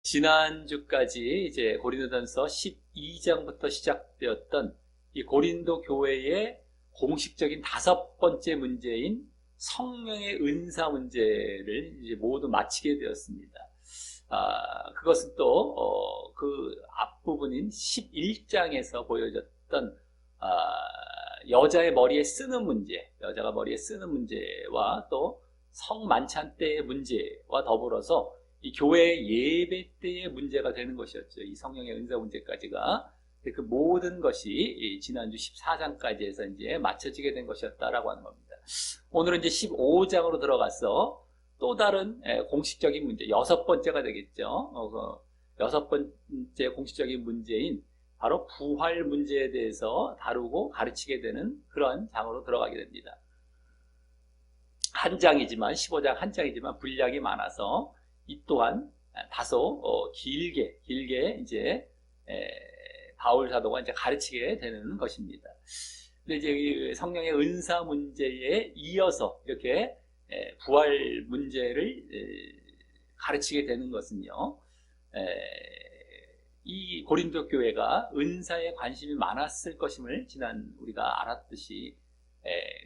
지난주까지 이제 고린도전서 12장부터 시작되었던 이 고린도 교회의 공식적인 5번째 문제인 성령의 은사 문제를 이제 모두 마치게 되었습니다. 그것은 또, 그 앞부분인 11장에서 보여줬던, 여자의 머리에 쓰는 문제, 여자가 머리에 쓰는 문제와 또 성만찬 때의 문제와 더불어서 이 교회 예배 때의 문제가 되는 것이었죠. 이 성령의 은사 문제까지가. 그 모든 것이 지난주 14장까지 해서 이제 맞춰지게 된 것이었다라고 하는 겁니다. 오늘은 이제 15장으로 들어가서 또 다른 공식적인 문제, 6번째가 되겠죠. 그 6번째 공식적인 문제인 바로 부활 문제에 대해서 다루고 가르치게 되는 그런 장으로 들어가게 됩니다. 한 장이지만, 15장 한 장이지만 분량이 많아서 이 또한 다소 길게 이제 바울 사도가 이제 가르치게 되는 것입니다. 근데 이제 성령의 은사 문제에 이어서 이렇게 부활 문제를 가르치게 되는 것은요, 이 고린도 교회가 은사에 관심이 많았을 것임을 지난 우리가 알았듯이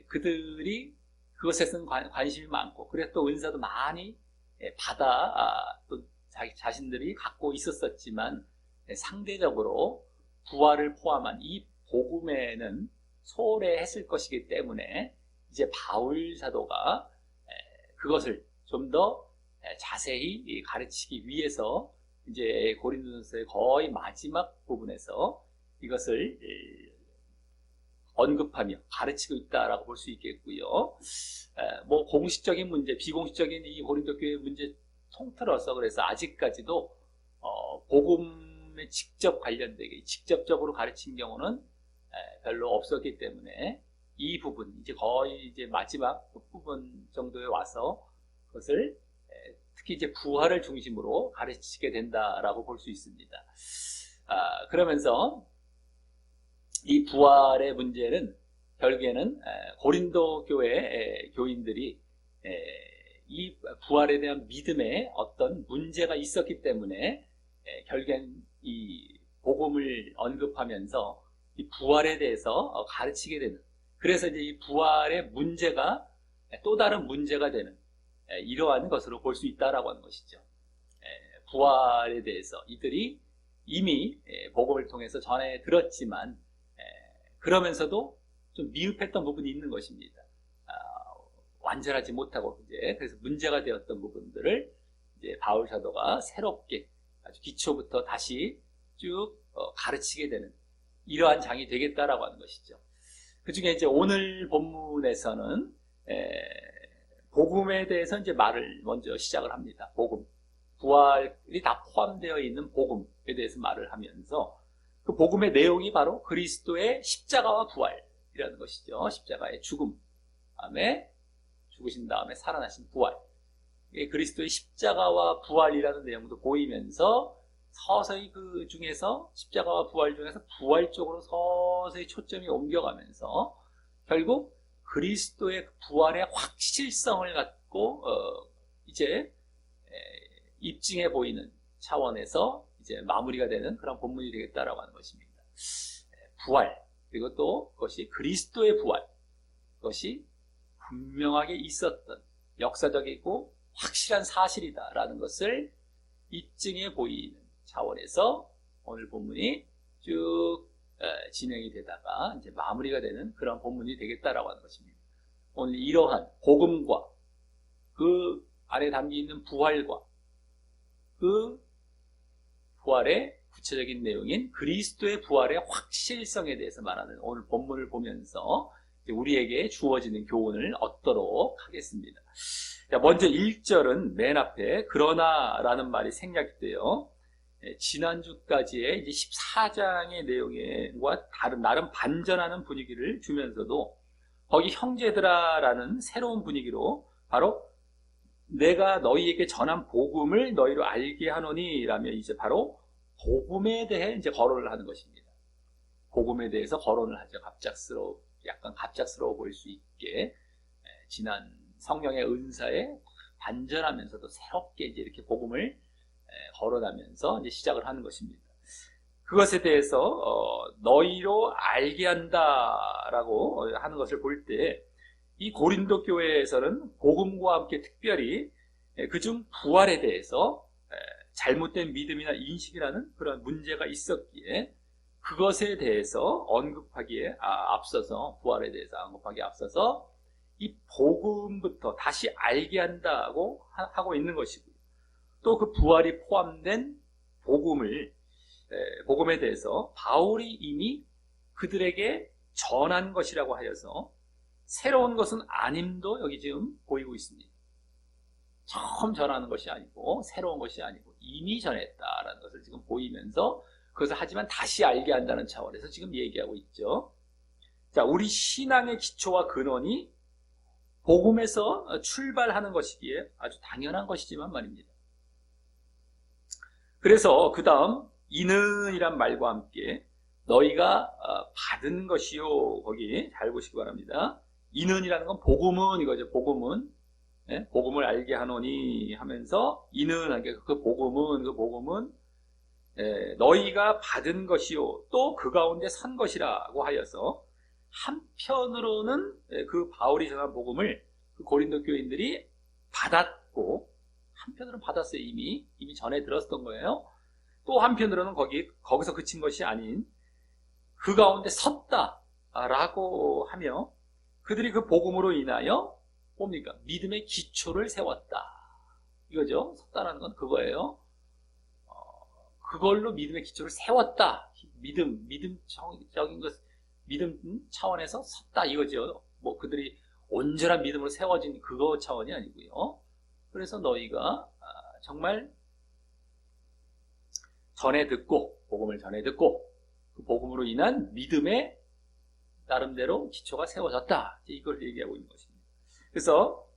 그들이 그것에는 관심이 많고, 그래서 또 은사도 많이 받아 또 자신들이 갖고 있었었지만 상대적으로 부활을 포함한 이 복음에는 소홀했을 것이기 때문에 이제 바울 사도가 그것을 좀 더 자세히 가르치기 위해서 이제 고린도전서의 거의 마지막 부분에서 이것을 언급하며 가르치고 있다라고 볼 수 있겠고요. 뭐 공식적인 문제, 비공식적인 이 고린도 교회 문제 통틀어서 그래서 아직까지도 복음에 직접 관련되게 직접적으로 가르친 경우는 별로 없었기 때문에 이 부분 이제 거의 이제 마지막 부분 정도에 와서 그것을 특히 이제 부활을 중심으로 가르치게 된다라고 볼 수 있습니다. 그러면서 이 부활의 문제는 결국에는 고린도 교회 교인들이 이 부활에 대한 믿음에 어떤 문제가 있었기 때문에 결국엔 이 복음을 언급하면서 이 부활에 대해서 가르치게 되는, 그래서 이제 이 부활의 문제가 또 다른 문제가 되는 이러한 것으로 볼 수 있다라고 하는 것이죠. 부활에 대해서 이들이 이미 복음을 통해서 전해 들었지만 그러면서도 좀 미흡했던 부분이 있는 것입니다. 완전하지 못하고 이제 그래서 문제가 되었던 부분들을 이제 바울 사도가 새롭게 아주 기초부터 다시 쭉 가르치게 되는 이러한 장이 되겠다라고 하는 것이죠. 그 중에 이제 오늘 본문에서는 복음에 대해서 이제 말을 먼저 시작을 합니다. 복음, 부활이 다 포함되어 있는 복음에 대해서 말을 하면서 그 복음의 내용이 바로 그리스도의 십자가와 부활이라는 것이죠. 십자가의 죽음, 다음에 죽으신 다음에 살아나신 부활. 그리스도의 십자가와 부활이라는 내용도 보이면서 서서히 그 중에서 십자가와 부활 중에서 부활 쪽으로 서서히 초점이 옮겨가면서 결국 그리스도의 부활의 확실성을 갖고 이제 입증해 보이는 차원에서 이제 마무리가 되는 그런 본문이 되겠다라고 하는 것입니다. 부활, 그리고 또 그것이 그리스도의 부활, 그것이 분명하게 있었던 역사적이고 확실한 사실이다라는 것을 입증해 보이는 차원에서 오늘 본문이 쭉 진행이 되다가 이제 마무리가 되는 그런 본문이 되겠다라고 하는 것입니다. 오늘 이러한 복음과 그 안에 담겨 있는 부활과 그 부활의 구체적인 내용인 그리스도의 부활의 확실성에 대해서 말하는 오늘 본문을 보면서 우리에게 주어지는 교훈을 얻도록 하겠습니다. 먼저 1절은 맨 앞에 그러나 라는 말이 생략이 돼요. 지난주까지의 이제 14장의 내용과 다른 나름 반전하는 분위기를 주면서도 거기 형제들아 라는 새로운 분위기로 바로 내가 너희에게 전한 복음을 너희로 알게 하노니 라며 이제 바로 복음에 대해 이제 거론을 하는 것입니다. 복음에 대해서 거론을 하죠. 약간 갑작스러워 보일 수 있게 지난 성령의 은사에 반전하면서도 새롭게 이제 이렇게 복음을 거론하면서 이제 시작을 하는 것입니다. 그것에 대해서 너희로 알게 한다라고 하는 것을 볼 때 이 고린도 교회에서는 복음과 함께 특별히 그중 부활에 대해서 잘못된 믿음이나 인식이라는 그런 문제가 있었기에 그것에 대해서 언급하기에 앞서서 부활에 대해서 언급하기에 앞서서 이 복음부터 다시 알게 한다고 하고 있는 것이고요. 또 그 부활이 포함된 복음에 대해서 바울이 이미 그들에게 전한 것이라고 하여서 새로운 것은 아님도 여기 지금 보이고 있습니다. 처음 전하는 것이 아니고 새로운 것이 아니고 이미 전했다라는 것을 지금 보이면서 그것을 하지만 다시 알게 한다는 차원에서 지금 얘기하고 있죠. 자, 우리 신앙의 기초와 근원이 복음에서 출발하는 것이기에 아주 당연한 것이지만 말입니다. 그래서 그 다음 이는 이란 말과 함께 너희가 받은 것이요, 거기 잘 보시기 바랍니다. 이는 이라는 건 복음은 이거죠. 복음은 복음을 알게 하노니 하면서 이는 그 복음은 너희가 받은 것이요 또 그 가운데 산 것이라고 하여서 한편으로는 그 바울이 전한 복음을 그 고린도 교인들이 받았고 한편으로는 받았어요. 이미 전에 들었던 거예요. 또 한편으로는 거기서 그친 것이 아닌 그 가운데 섰다라고 하며 그들이 그 복음으로 인하여 뭡니까? 믿음의 기초를 세웠다. 이거죠. 섰다라는 건 그거예요. 그걸로 믿음의 기초를 세웠다. 믿음적인 것, 믿음 차원에서 섰다 이거죠. 뭐 그들이 온전한 믿음으로 세워진 그거 차원이 아니고요. 그래서 너희가 정말 복음을 전해 듣고 그 복음으로 인한 믿음의 나름대로 기초가 세워졌다. 이걸 얘기하고 있는 것입니다. 그래서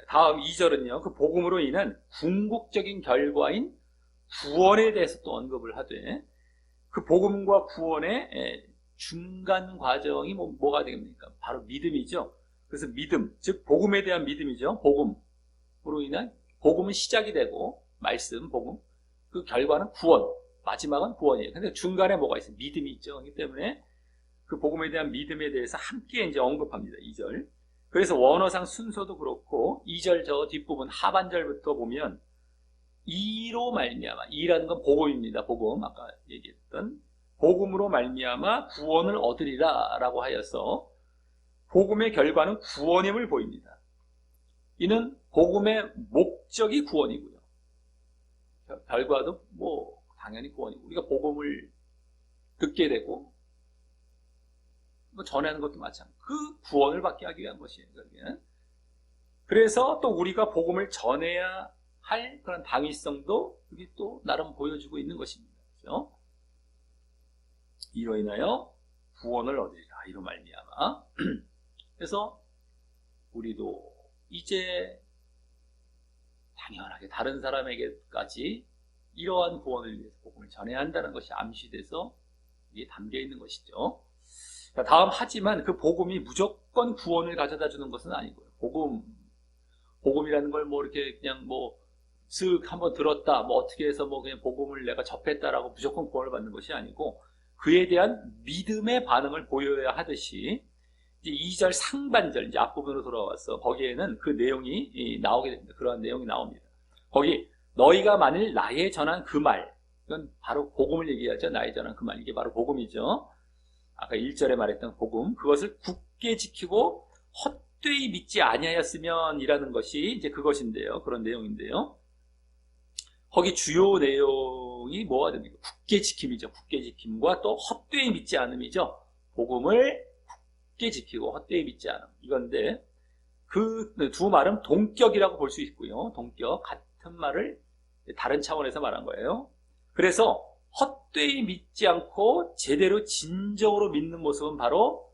다음 2절은요. 그 복음으로 인한 궁극적인 결과인 구원에 대해서 또 언급을 하되 그 복음과 구원의 중간 과정이 뭐가 되겠습니까? 바로 믿음이죠. 그래서 믿음, 즉 복음에 대한 믿음이죠. 복음으로 인한 복음은 시작이 되고 말씀, 복음, 그 결과는 구원, 마지막은 구원이에요. 근데 중간에 뭐가 있어요? 믿음이 있죠. 그렇기 때문에 그 복음에 대한 믿음에 대해서 함께 이제 언급합니다. 2절. 그래서 원어상 순서도 그렇고 2절 저 뒷부분 하반절부터 보면 이로 말미암아, 이라는 건 복음입니다. 복음, 아까 얘기했던 복음으로 말미암아 구원을 얻으리라 라고 하여서 복음의 결과는 구원임을 보입니다. 이는 복음의 목적이 구원이고요. 결과도 뭐 당연히 구원이고 우리가 복음을 듣게 되고 뭐 전하는 것도 마찬가지. 그 구원을 받게 하기 위한 것이에요. 그래서 또 우리가 복음을 전해야 할 그런 당위성도 그게 또 나름 보여주고 있는 것입니다. 그렇죠? 이로 인하여 구원을 얻으리라. 이로 말미암아. 그래서 우리도 이제 당연하게 다른 사람에게까지 이러한 구원을 위해서 복음을 전해야 한다는 것이 암시돼서 이게 담겨 있는 것이죠. 다음 하지만 그 복음이 무조건 구원을 가져다 주는 것은 아니고요. 복음이라는 걸 뭐 이렇게 그냥 뭐 쓱 한번 들었다, 뭐 어떻게 해서 뭐 그냥 복음을 내가 접했다라고 무조건 구원을 받는 것이 아니고 그에 대한 믿음의 반응을 보여야 하듯이 이제 2절 상반절 이제 앞부분으로 돌아와서 거기에는 그 내용이 나오게 됩니다. 그러한 내용이 나옵니다. 거기 너희가 만일 나의 전한 그 말, 이건 바로 복음을 얘기하죠. 나의 전한 그 말, 이게 바로 복음이죠. 아까 1절에 말했던 복음, 그것을 굳게 지키고 헛되이 믿지 아니하였으면 이라는 것이 이제 그것인데요. 그런 내용인데요. 거기 주요 내용이 뭐가 됩니까? 굳게 지킴이죠. 굳게 지킴과 또 헛되이 믿지 않음이죠. 복음을 굳게 지키고 헛되이 믿지 않음. 이건데 그 두 말은 동격이라고 볼 수 있고요. 동격, 같은 말을 다른 차원에서 말한 거예요. 그래서 헛되이 믿지 않고 제대로 진정으로 믿는 모습은 바로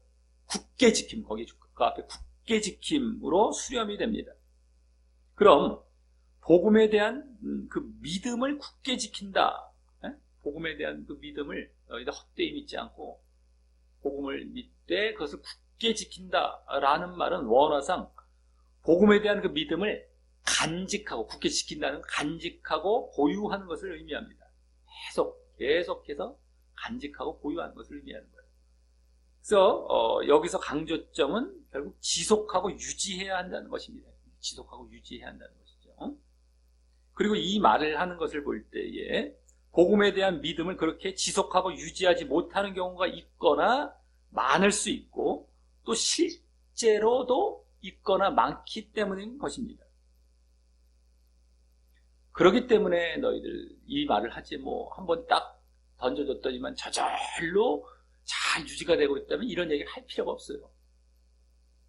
굳게 지킴, 거기 그 앞에 굳게 지킴으로 수렴이 됩니다. 그럼 복음에 대한 그 믿음을 굳게 지킨다. 복음에 대한 그 믿음을 헛되이 믿지 않고 복음을 믿되 그것을 굳게 지킨다라는 말은 원어상 복음에 대한 그 믿음을 간직하고, 굳게 지킨다는 간직하고 보유하는 것을 의미합니다. 계속해서 간직하고 보유하는 것을 의미하는 거예요. 그래서 여기서 강조점은 결국 지속하고 유지해야 한다는 것입니다. 지속하고 유지해야 한다는 것이죠. 그리고 이 말을 하는 것을 볼 때에 복음에 대한 믿음을 그렇게 지속하고 유지하지 못하는 경우가 있거나 많을 수 있고, 또 실제로도 있거나 많기 때문인 것입니다. 그렇기 때문에 너희들 이 말을 하지 뭐 한번 딱 던져줬더니만 저절로 잘 유지가 되고 있다면 이런 얘기를 할 필요가 없어요.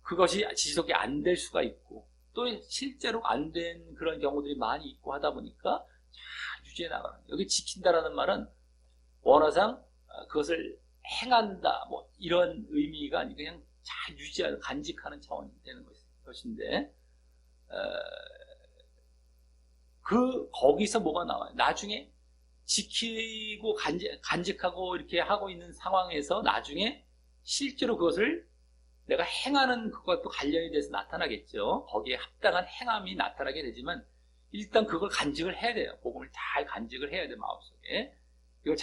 그것이 지속이 안 될 수가 있고, 또 실제로 안 된 그런 경우들이 많이 있고 하다 보니까 잘 유지해 나가는 거예요. 여기 지킨다라는 말은 원어상 그것을 행한다 뭐 이런 의미가 아니고 그냥 잘 유지하는, 간직하는 차원이 되는 것인데, 거기서 뭐가 나와요? 나중에 지키고 간직하고 이렇게 하고 있는 상황에서 나중에 실제로 그것을 내가 행하는 그것도 관련이 돼서 나타나겠죠. 거기에 합당한 행함이 나타나게 되지만 일단 그걸 간직을 해야 돼요. 복음을 잘 간직을 해야 돼요. 마음속에. 이걸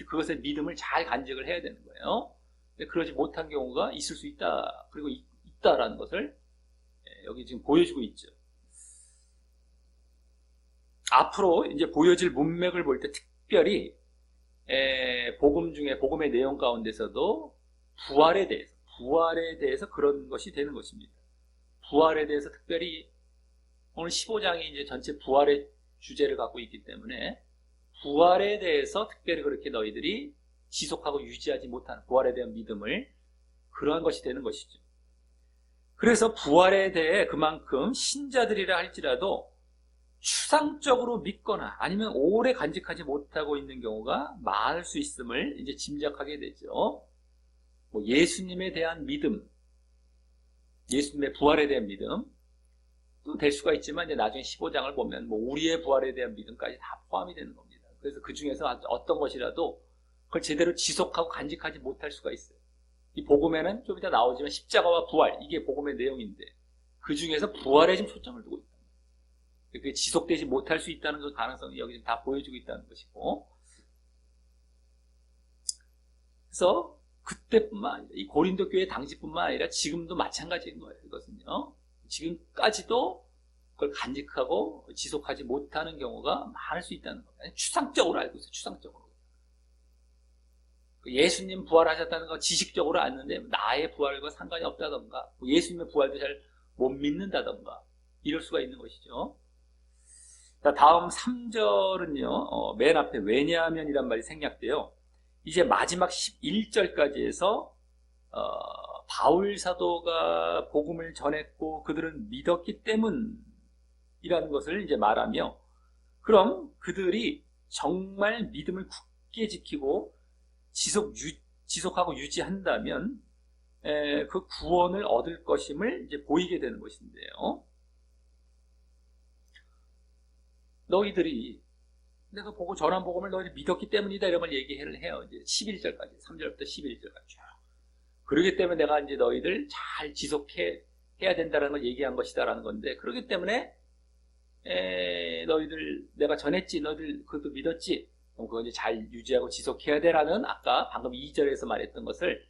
그것의 믿음을 잘 간직을 해야 되는 거예요. 근데 그러지 못한 경우가 있을 수 있다. 그리고 있다라는 것을 여기 지금 보여주고 있죠. 앞으로 이제 보여질 문맥을 볼 때 특별히 복음 중에, 복음의 내용 가운데서도 부활에 대해서 그런 것이 되는 것입니다. 부활에 대해서 특별히 오늘 15장이 이제 전체 부활의 주제를 갖고 있기 때문에 부활에 대해서 특별히 그렇게 너희들이 지속하고 유지하지 못하는 부활에 대한 믿음을, 그러한 것이 되는 것이죠. 그래서 부활에 대해 그만큼 신자들이라 할지라도 추상적으로 믿거나 아니면 오래 간직하지 못하고 있는 경우가 많을 수 있음을 이제 짐작하게 되죠. 뭐 예수님에 대한 믿음, 예수님의 부활에 대한 믿음 또 될 수가 있지만, 이제 나중에 15장을 보면 뭐 우리의 부활에 대한 믿음까지 다 포함이 되는 겁니다. 그래서 그 중에서 어떤 것이라도 그걸 제대로 지속하고 간직하지 못할 수가 있어요. 이 복음에는 좀 이따 나오지만 십자가와 부활, 이게 복음의 내용인데 그 중에서 부활에 좀 초점을 두고 있다. 그게 지속되지 못할 수 있다는 그 가능성이 여기 다 보여주고 있다는 것이고, 그래서 그때뿐만 아니라 이 고린도 교회 당시뿐만 아니라 지금도 마찬가지인 거예요. 이것은요, 지금까지도 그걸 간직하고 지속하지 못하는 경우가 많을 수 있다는 겁니다. 추상적으로 알고 있어요. 추상적으로. 예수님 부활하셨다는 거 지식적으로 아는데 나의 부활과 상관이 없다던가, 예수님의 부활도 잘 못 믿는다던가 이럴 수가 있는 것이죠. 자, 다음 3절은요, 맨 앞에 왜냐하면이란 말이 생략돼요. 이제 마지막 11절까지 해서 바울 사도가 복음을 전했고 그들은 믿었기 때문이라는 것을 이제 말하며, 그럼 그들이 정말 믿음을 굳게 지키고 지속하고 유지한다면 그 구원을 얻을 것임을 이제 보이게 되는 것인데요. 너희들이 내가 보고 전한 복음을 너희들이 믿었기 때문이다 이런 걸 얘기를 해요. 이제 11절까지, 3절부터 11절까지 쭉. 그러기 때문에 내가 이제 너희들 잘 지속해야 된다는 걸 얘기한 것이다라는 건데, 그렇기 때문에 너희들 내가 전했지, 너희들 그것도 믿었지, 그럼 그거 이제 잘 유지하고 지속해야 돼라는 아까 방금 2절에서 말했던 것을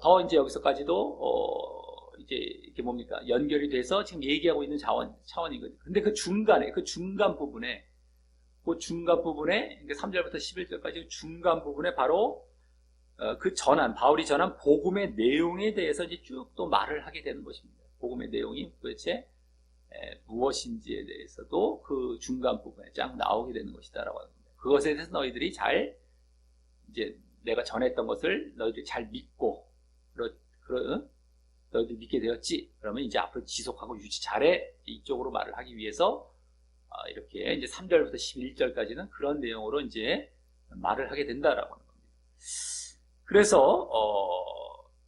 더 이제 여기서까지도 이제 이게 뭡니까? 연결이 돼서 지금 얘기하고 있는 차원이거든요. 근데 그 중간 부분에, 그러니까 3절부터 11절까지 중간 부분에 바로 바울이 전한 복음의 내용에 대해서 이제 쭉 또 말을 하게 되는 것입니다. 복음의 내용이 도대체 무엇인지에 대해서도 그 중간 부분에 쫙 나오게 되는 것이다라고 하는 겁니다. 그것에 대해서 너희들이 잘, 이제 내가 전했던 것을 너희들이 잘 믿고, 너희들이 믿게 되었지? 그러면 이제 앞으로 지속하고 유지 잘해. 이쪽으로 말을 하기 위해서 이렇게 이제 3절부터 11절까지는 그런 내용으로 이제 말을 하게 된다라고 하는 겁니다. 그래서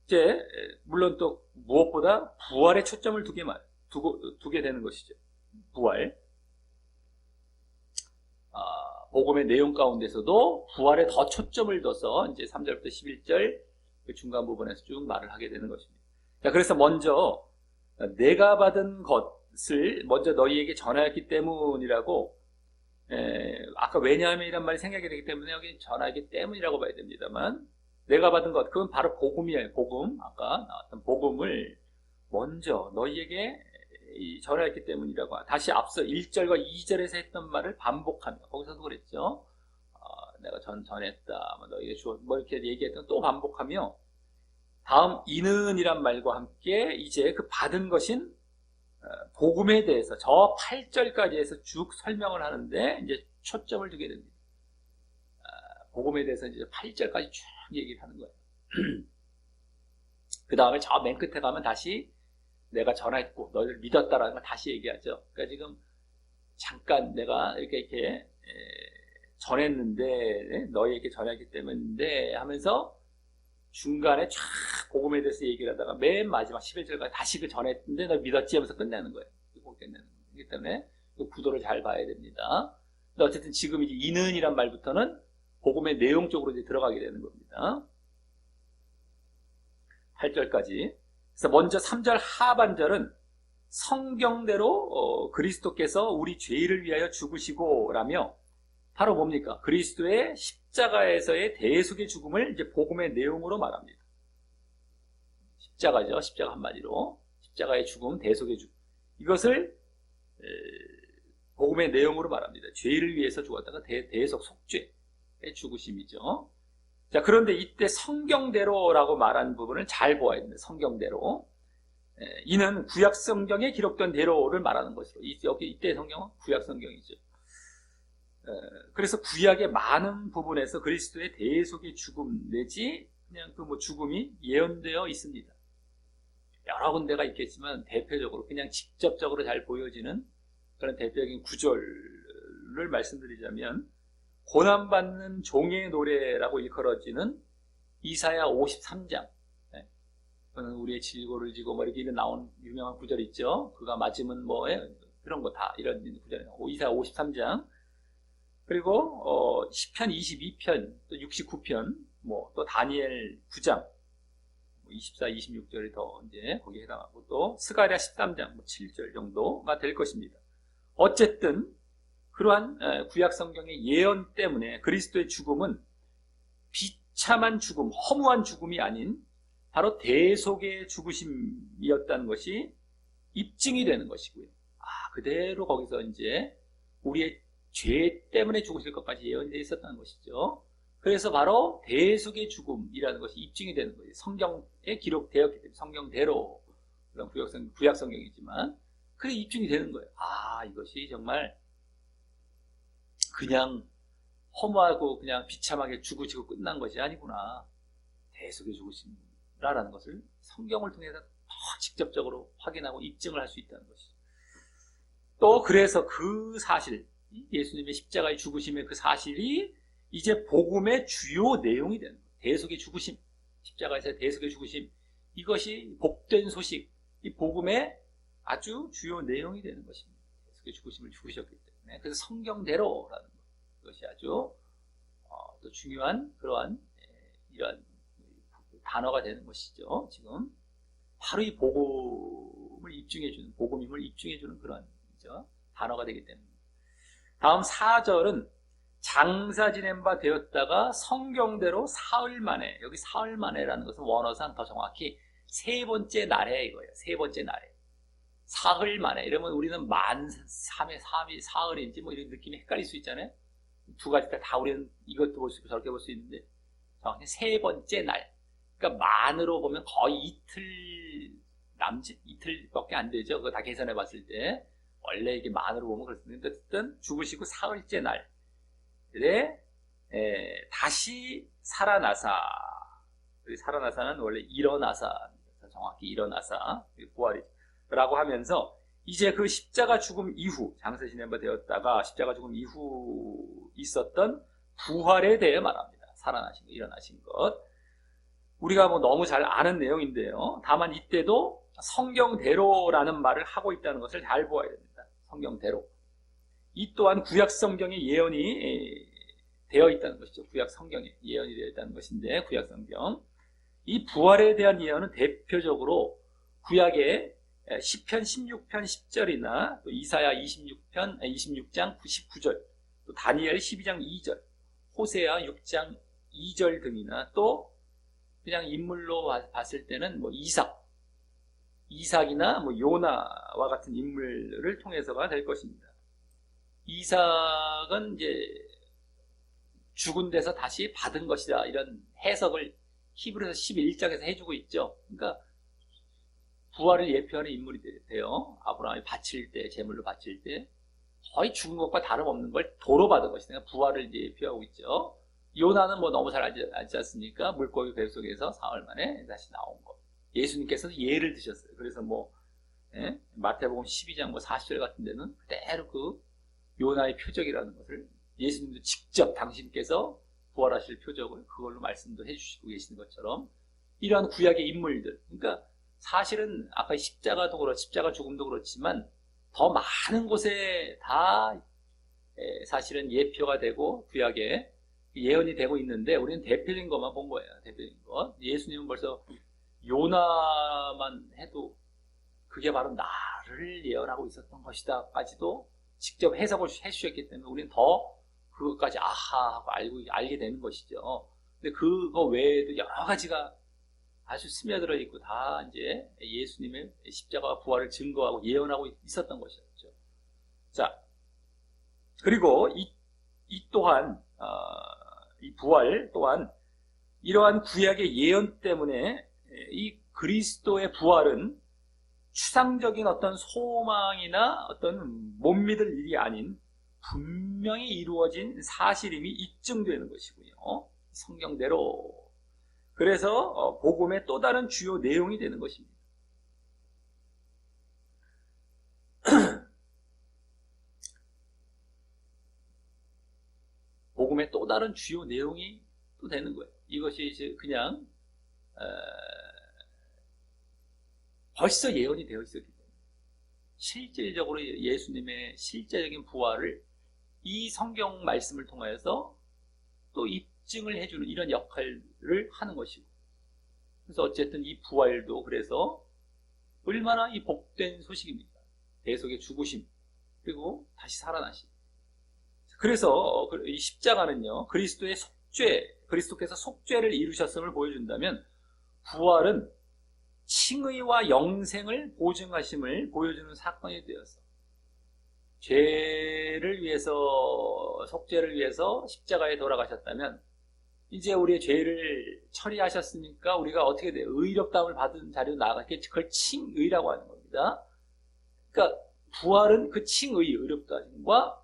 이제 물론 또 무엇보다 부활에 초점을 두게 되는 것이죠. 부활. 복음의 내용 가운데서도 부활에 더 초점을 둬서 이제 3절부터 11절 그 중간 부분에서 쭉 말을 하게 되는 것입니다. 자, 그래서 먼저 내가 받은 것, 것을 먼저 너희에게 전하였기 때문이라고, 아까 왜냐하면이란 말이 생각이 되기 때문에 여기 전하였기 때문이라고 봐야 됩니다만, 내가 받은 것, 그건 바로 복음이에요. 복음. 아까 나왔던 복음을 먼저 너희에게 전하였기 때문이라고. 다시 앞서 1절과 2절에서 했던 말을 반복하며, 거기서도 그랬죠. 내가 전했다, 너희에게 뭐 이렇게 얘기했던 또 반복하며, 다음 이는이란 말과 함께 이제 그 받은 것인 복음에 대해서 저 8절까지 해서 쭉 설명을 하는데 이제 초점을 두게 됩니다. 복음에 대해서 이제 8절까지 쭉 얘기를 하는 거예요. 그 다음에 저 맨 끝에 가면 다시 내가 전했고 너희를 믿었다라는 걸 다시 얘기하죠. 그러니까 지금 잠깐 내가 이렇게 전했는데, 너희에게 전했기 때문인데 하면서 중간에 쫙 복음에 대해서 얘기를 하다가 맨 마지막 11절까지 다시 그 전했는데 너 믿었지 하면서 끝내는 거예요. 끝내는 거예요. 그렇기 때문에 그 구도를 잘 봐야 됩니다. 근데 어쨌든 지금 이제 이는이란 말부터는 복음의 내용 쪽으로 이제 들어가게 되는 겁니다. 8절까지. 그래서 먼저 3절 하반절은 성경대로 그리스도께서 우리 죄를 위하여 죽으시고 라며, 바로 뭡니까? 그리스도의 십자가에서의 대속의 죽음을 이제 복음의 내용으로 말합니다. 십자가죠. 십자가 한마디로. 십자가의 죽음, 대속의 죽음. 이것을 복음의 내용으로 말합니다. 죄를 위해서 죽었다가 대속, 속죄의 죽으심이죠. 자, 그런데 이때 성경대로라고 말한 부분을 잘 보아야 됩니다. 성경대로. 이는 구약 성경에 기록된 대로를 말하는 것으로. 이때 성경은 구약 성경이죠. 그래서 구약의 많은 부분에서 그리스도의 대속의 죽음 내지 그냥 그 죽음이 예언되어 있습니다. 여러 군데가 있겠지만 대표적으로 그냥 직접적으로 잘 보여지는 그런 대표적인 구절을 말씀드리자면, 고난받는 종의 노래라고 일컬어지는 이사야 53장. 그는 우리의 질고를 지고 뭐 이렇게 나온 유명한 구절 있죠. 그가 맞으면 그런 거 다 이런 구절이에요. 이사야 53장. 그리고 시편 22편, 또 69편, 또 다니엘 9장, 24, 26절이 더 이제 거기에 해당하고, 또 스가랴 13장 7절 정도가 될 것입니다. 어쨌든 그러한 구약 성경의 예언 때문에 그리스도의 죽음은 비참한 죽음, 허무한 죽음이 아닌 바로 대속의 죽으심이었다는 것이 입증이 되는 것이고요. 그대로 거기서 이제 우리의 죄 때문에 죽으실 것까지 예언되어 있었다는 것이죠. 그래서 바로 대속의 죽음이라는 것이 입증이 되는 거예요. 성경에 기록되었기 때문에, 성경대로, 그런 구약 성경이지만 그게 입증이 되는 거예요. 이것이 정말 그냥 허무하고 그냥 비참하게 죽으시고 끝난 것이 아니구나. 대속의 죽으심이라는 것을 성경을 통해서 더 직접적으로 확인하고 입증을 할 수 있다는 것이죠. 또 그래서 그 사실, 예수님의 십자가의 죽으심의 그 사실이 이제 복음의 주요 내용이 되는 거예요. 대속의 죽으심, 십자가에서 대속의 죽으심, 이것이 복된 소식, 이 복음의 아주 주요 내용이 되는 것입니다. 대속의 죽으심을 죽으셨기 때문에. 그래서 성경대로라는 것이 아주 또 중요한 그러한 이러한 단어가 되는 것이죠. 지금 바로 이 복음을 입증해주는, 복음임을 입증해주는 그런 단어가 되기 때문에. 다음 4절은 장사 지낸 바 되었다가 성경대로 사흘 만에, 여기 사흘 만에라는 것은 원어상 더 정확히 세 번째 날에 이거예요. 세 번째 날에. 사흘 만에. 이러면 우리는 만 3의 3이 사흘인지 이런 느낌이 헷갈릴 수 있잖아요. 두 가지 다 우리는 이것도 볼 수 있고 저렇게 볼 수 있는데, 정확히 세 번째 날. 그러니까 만으로 보면 거의 이틀밖에 안 되죠. 그거 다 계산해 봤을 때. 원래 이게 만으로 보면 그렇습니다. 어쨌든 죽으시고 사흘째 날에 다시 살아나사. 살아나사는 원래 일어나사, 정확히 일어나사, 부활이라고 하면서 이제 그 십자가 죽음 이후, 장사 지낸 바 되었다가 십자가 죽음 이후 있었던 부활에 대해 말합니다. 살아나신 것, 일어나신 것. 우리가 너무 잘 아는 내용인데요. 다만 이때도 성경대로라는 말을 하고 있다는 것을 잘 보아야 됩니다. 성경대로. 이 또한 구약 성경에 예언이 되어 있다는 것이죠. 구약 성경에 예언이 되어 있다는 것인데, 구약 성경. 이 부활에 대한 예언은 대표적으로 구약의 시편 16편 10절이나 또 이사야 26장 19절, 또 다니엘 12장 2절, 호세아 6장 2절 등이나 또 그냥 인물로 봤을 때는 뭐 이삭이나 뭐 요나와 같은 인물을 통해서가 될 것입니다. 이삭은 이제 죽은 데서 다시 받은 것이다, 이런 해석을 히브리서 11장에서 해주고 있죠. 그러니까 부활을 예표하는 인물이 돼요. 아브라함이 바칠 때, 제물로 바칠 때 거의 죽은 것과 다름없는 걸 도로 받은 것이니까 부활을 이제 예표하고 있죠. 요나는 뭐 너무 잘 알지 않습니까? 물고기 뱃속에서 사흘 만에 다시 나온 것. 예수님께서도 예를 드셨어요. 그래서 뭐 마태복음 12장 뭐 40절 같은 데는 그대로 그 요나의 표적이라는 것을 예수님도 직접 당신께서 부활하실 표적을 그걸로 말씀도 해주시고 계시는 것처럼 이러한 구약의 인물들, 그러니까 사실은 아까 십자가 죽음도 그렇지만 더 많은 곳에 다 사실은 예표가 되고 구약에 예언이 되고 있는데 우리는 대표적인 것만 본 거예요. 대표적인 것. 예수님은 벌써 요나만 해도 그게 바로 나를 예언하고 있었던 것이다 까지도 직접 해석을 해주셨기 때문에 우리는 더 그것까지 아하 하고 알게 되는 것이죠. 근데 그거 외에도 여러 가지가 아주 스며들어 있고 다 이제 예수님의 십자가와 부활을 증거하고 예언하고 있었던 것이었죠. 자, 그리고 이 또한 이 부활 또한 이러한 구약의 예언 때문에 이 그리스도의 부활은 추상적인 어떤 소망이나 어떤 못 믿을 일이 아닌 분명히 이루어진 사실임이 입증되는 것이고요. 성경대로. 그래서 복음의 또 다른 주요 내용이 되는 것입니다. 복음의 또 다른 주요 내용이 또 되는 거예요. 이것이 이제 그냥 벌써 예언이 되어 있었기 때문에 실질적으로 예수님의 실제적인 부활을 이 성경 말씀을 통해서 또 입증을 해주는 이런 역할을 하는 것이고, 그래서 어쨌든 이 부활도 그래서 얼마나 이 복된 소식입니까? 대속의 죽으심 그리고 다시 살아나심. 그래서 이 십자가는요, 그리스도의 속죄, 그리스도께서 속죄를 이루셨음을 보여준다면 부활은 칭의와 영생을 보증하심을 보여주는 사건이 되어서 죄를 위해서, 속죄를 위해서 십자가에 돌아가셨다면 이제 우리의 죄를 처리하셨으니까 우리가 어떻게 돼요? 의롭다함을 받은 자리로 나아가게, 그걸 칭의라고 하는 겁니다. 그러니까 부활은 그 칭의, 의롭다함과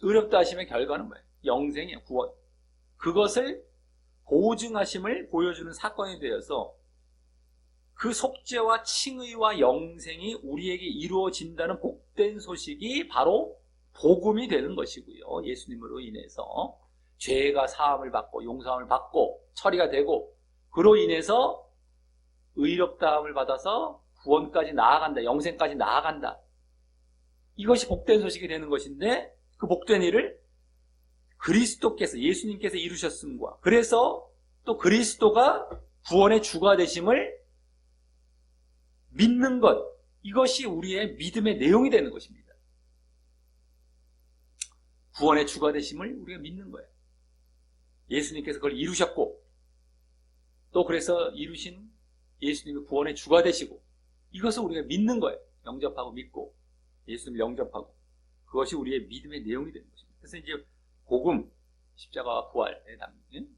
의롭다하심의 결과는 뭐예요? 영생이에요. 구원. 그것을 보증하심을 보여주는 사건이 되어서 그 속죄와 칭의와 영생이 우리에게 이루어진다는 복된 소식이 바로 복음이 되는 것이고요. 예수님으로 인해서 죄가 사함을 받고 용서함을 받고 처리가 되고 그로 인해서 의롭다함을 받아서 구원까지 나아간다. 영생까지 나아간다. 이것이 복된 소식이 되는 것인데 그 복된 일을 그리스도께서, 예수님께서 이루셨음과, 그래서 또 그리스도가 구원의 주가 되심을 믿는 것, 이것이 우리의 믿음의 내용이 되는 것입니다. 구원의 주가 되심을 우리가 믿는 거예요. 예수님께서 그걸 이루셨고, 또 그래서 이루신 예수님의 구원의 주가 되시고, 이것을 우리가 믿는 거예요. 영접하고 믿고, 예수님을 영접하고, 그것이 우리의 믿음의 내용이 되는 것입니다. 그래서 이제 복음, 십자가와 부활에 담긴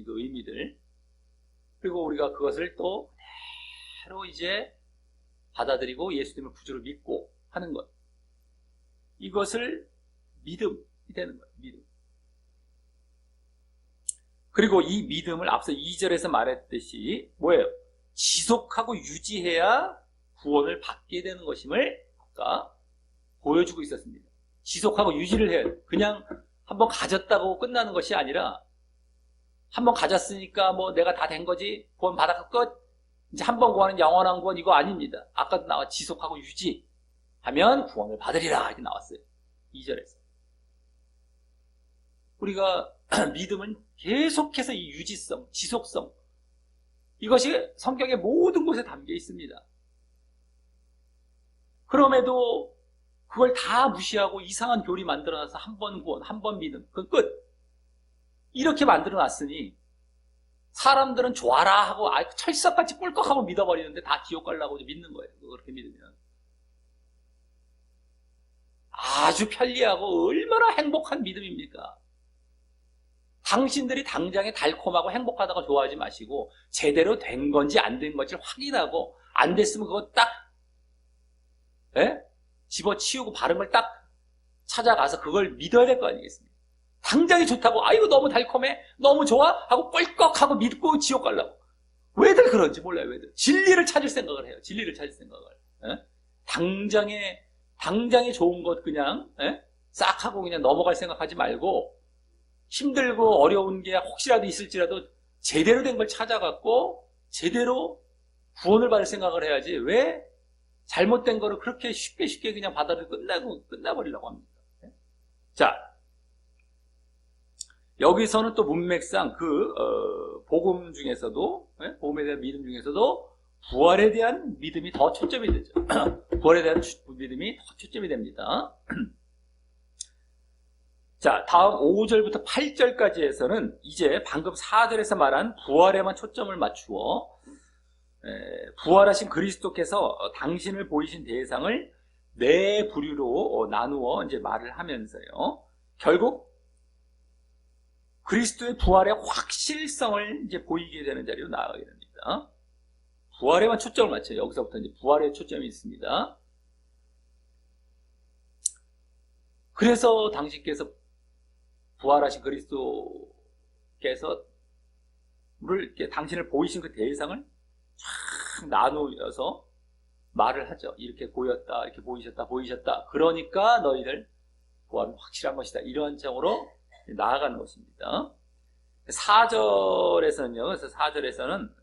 그 의미들, 그리고 우리가 그것을 또 그대로 이제 받아들이고 예수님을 구주로 믿고 하는 것, 이것을 믿음이 되는 거예요. 믿음. 그리고 이 믿음을 앞서 2절에서 말했듯이 뭐예요? 지속하고 유지해야 구원을 받게 되는 것임을 아까 보여주고 있었습니다. 지속하고 유지를 해야 돼요. 그냥 한번 가졌다고 끝나는 것이 아니라 한번 가졌으니까 뭐 내가 다 된 거지, 구원 받아서 끝, 이제 한번 구하는 영원한 구원, 이거 아닙니다. 아까도 나와 지속하고 유지하면 구원을 받으리라 이렇게 나왔어요. 2절에서. 우리가 믿음은 계속해서 이 유지성, 지속성, 이것이 성경의 모든 곳에 담겨 있습니다. 그럼에도 그걸 다 무시하고 이상한 교리 만들어놔서 한 번 구원, 한 번 믿음, 그건 끝. 이렇게 만들어놨으니 사람들은 좋아라 하고 철석같이 꿀꺽하고 믿어버리는데 다 지옥 가려고 믿는 거예요. 그렇게 믿으면. 아주 편리하고 얼마나 행복한 믿음입니까? 당신들이 당장에 달콤하고 행복하다고 좋아하지 마시고 제대로 된 건지 안 된 건지 확인하고 안 됐으면 그거 딱 집어치우고 바른 걸 딱 찾아가서 그걸 믿어야 될 거 아니겠습니까? 당장이 좋다고 아이고 너무 달콤해 너무 좋아 하고 꿀꺽하고 믿고 지옥 가려고 왜들 그런지 몰라요. 왜들 진리를 찾을 생각을 해요. 진리를 찾을 생각을 당장에 좋은 것 그냥 싹 하고 그냥 넘어갈 생각하지 말고 힘들고 어려운 게 혹시라도 있을지라도 제대로 된 걸 찾아갖고 제대로 구원을 받을 생각을 해야지 왜 잘못된 거를 그렇게 쉽게 그냥 받아들이고 끝나버리려고 합니다. 자, 여기서는 또 문맥상 복음 중에서도 복음에 대한 믿음 중에서도 부활에 대한 믿음이 더 초점이 되죠. 부활에 대한 믿음이 더 초점이 됩니다. 자, 다음 5절부터 8절까지에서는 이제 방금 4절에서 말한 부활에만 초점을 맞추어 부활하신 그리스도께서 당신을 보이신 대상을 네 부류로 나누어 이제 말을 하면서요. 결국 그리스도의 부활의 확실성을 이제 보이게 되는 자리로 나아가게 됩니다. 부활에만 초점을 맞춰요. 여기서부터 이제 부활에 초점이 있습니다. 그래서 당신께서 부활하신 그리스도께서 당신을 보이신 그 대상을 쫙 나누어서 말을 하죠. 이렇게 보였다, 이렇게 보이셨다. 그러니까 너희들 부활은 확실한 것이다. 이러한 점으로 나아가는 것입니다. 4절에서는요. 그래서 4절에서는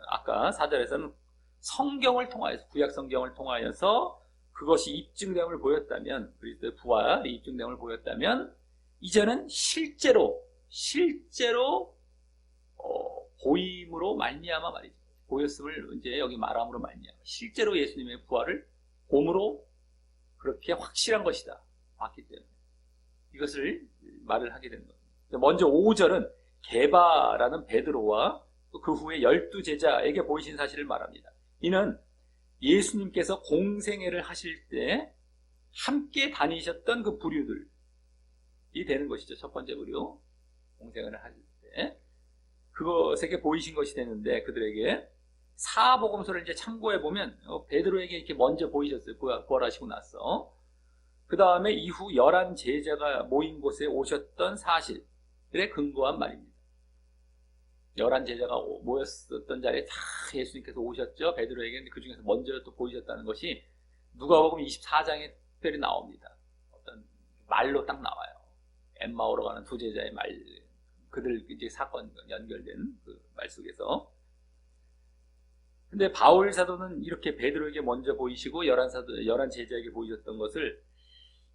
아까 4절에서는 성경을 통하여서 구약 성경을 통하여서 그것이 입증됨을 보였다면 그리스도의 부활이 입증됨을 보였다면 이제는 실제로 보임으로 말미암아 말이죠. 보였음을 이제 여기 말함으로 말미암아 실제로 예수님의 부활을 봄으로 그렇게 확실한 것이다 봤기 때문에 이것을 말을 하게 되는 겁니다. 먼저 5절은 게바라는 베드로와 그 후에 12제자에게 보이신 사실을 말합니다. 이는 예수님께서 공생애를 하실 때 함께 다니셨던 그 부류들이 되는 것이죠. 첫 번째 부류 공생애를 하실 때 그것에게 보이신 것이 되는데 그들에게 사복음서를 이제 참고해 보면 베드로에게 이렇게 먼저 보이셨어요. 부활하시고 나서 그 다음에 이후 11제자가 모인 곳에 오셨던 사실에 근거한 말입니다. 11제자가 모였었던 자리에 다 예수님께서 오셨죠. 베드로에게는 그 중에서 먼저 또 보이셨다는 것이 누가복음 24장에 특별히 나옵니다. 어떤 말로 딱 나와요. 엠마오로 가는 두 제자의 말, 그들 이제 사건 연결된 그 말 속에서. 근데 바울 사도는 이렇게 베드로에게 먼저 보이시고 11제자에게 보이셨던 것을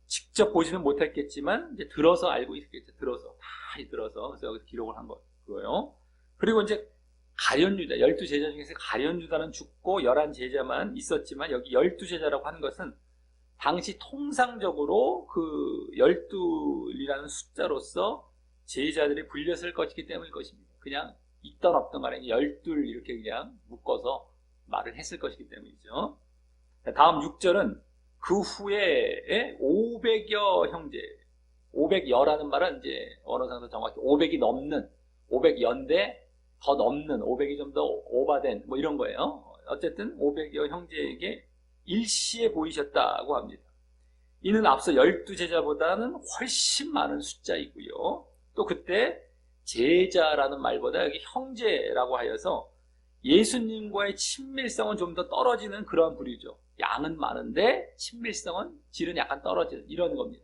직접 보지는 못했겠지만 이제 들어서 알고 있겠죠. 들어서 그래서 여기서 기록을 한 거고요. 그리고 이제 가룟유다 12제자 중에서 가룟유다는 죽고 11제자만 있었지만 여기 12제자라고 하는 것은 당시 통상적으로 그 12이라는 숫자로서 제자들이 불렸을 것이기 때문일 것입니다. 그냥 있던 없던 간에 12 이렇게 그냥 묶어서 말을 했을 것이기 때문이죠. 다음 6절은 그 후에 500여 형제, 500여라는 말은 이제 언어상도 정확히 500이 넘는, 500연대 더 넘는, 500이 좀 더 오바된 뭐 이런 거예요. 어쨌든 500여 형제에게 일시에 보이셨다고 합니다. 이는 앞서 12제자보다는 훨씬 많은 숫자이고요. 또 그때 제자라는 말보다 여기 형제라고 하여서 예수님과의 친밀성은 좀 더 떨어지는 그런 부류죠. 양은 많은데 친밀성은 질은 약간 떨어지는 이런 겁니다.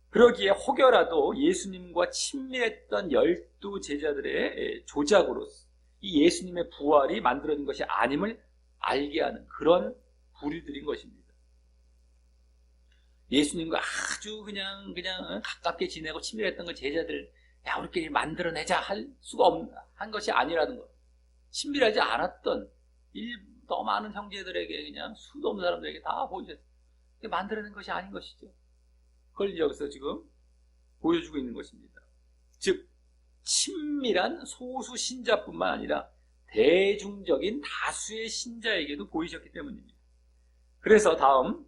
그러기에 혹여라도 예수님과 친밀했던 12제자들의 조작으로서 이 예수님의 부활이 만들어진 것이 아님을 알게 하는 그런 부류들인 것입니다. 예수님과 아주 그냥 가깝게 지내고 친밀했던 그 제자들 야 우리끼리 만들어내자 할 수가 없는 한 것이 아니라는 것. 친밀하지 않았던 더 많은 형제들에게 그냥 수도 없는 사람들에게 다 보이셨어요. 만들어낸 것이 아닌 것이죠. 그걸 여기서 지금 보여주고 있는 것입니다. 즉 친밀한 소수 신자뿐만 아니라 대중적인 다수의 신자에게도 보이셨기 때문입니다. 그래서 다음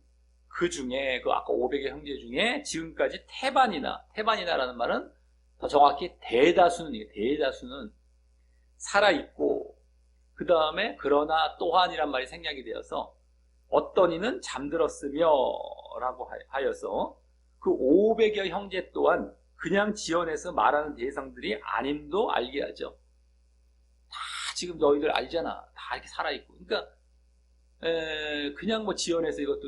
그 중에 그 아까 500의 형제 중에 지금까지 태반이나라는 말은 더 정확히 대다수는 살아있고 그 다음에 그러나 또한이란 말이 생략이 되어서 어떤 이는 잠들었으며 라고 하여서 그 500여 형제 또한 그냥 지연해서 말하는 대상들이 아님도 알게 하죠. 다 지금 너희들 알잖아. 다 이렇게 살아있고. 그러니까 그냥 뭐 지연해서 이것도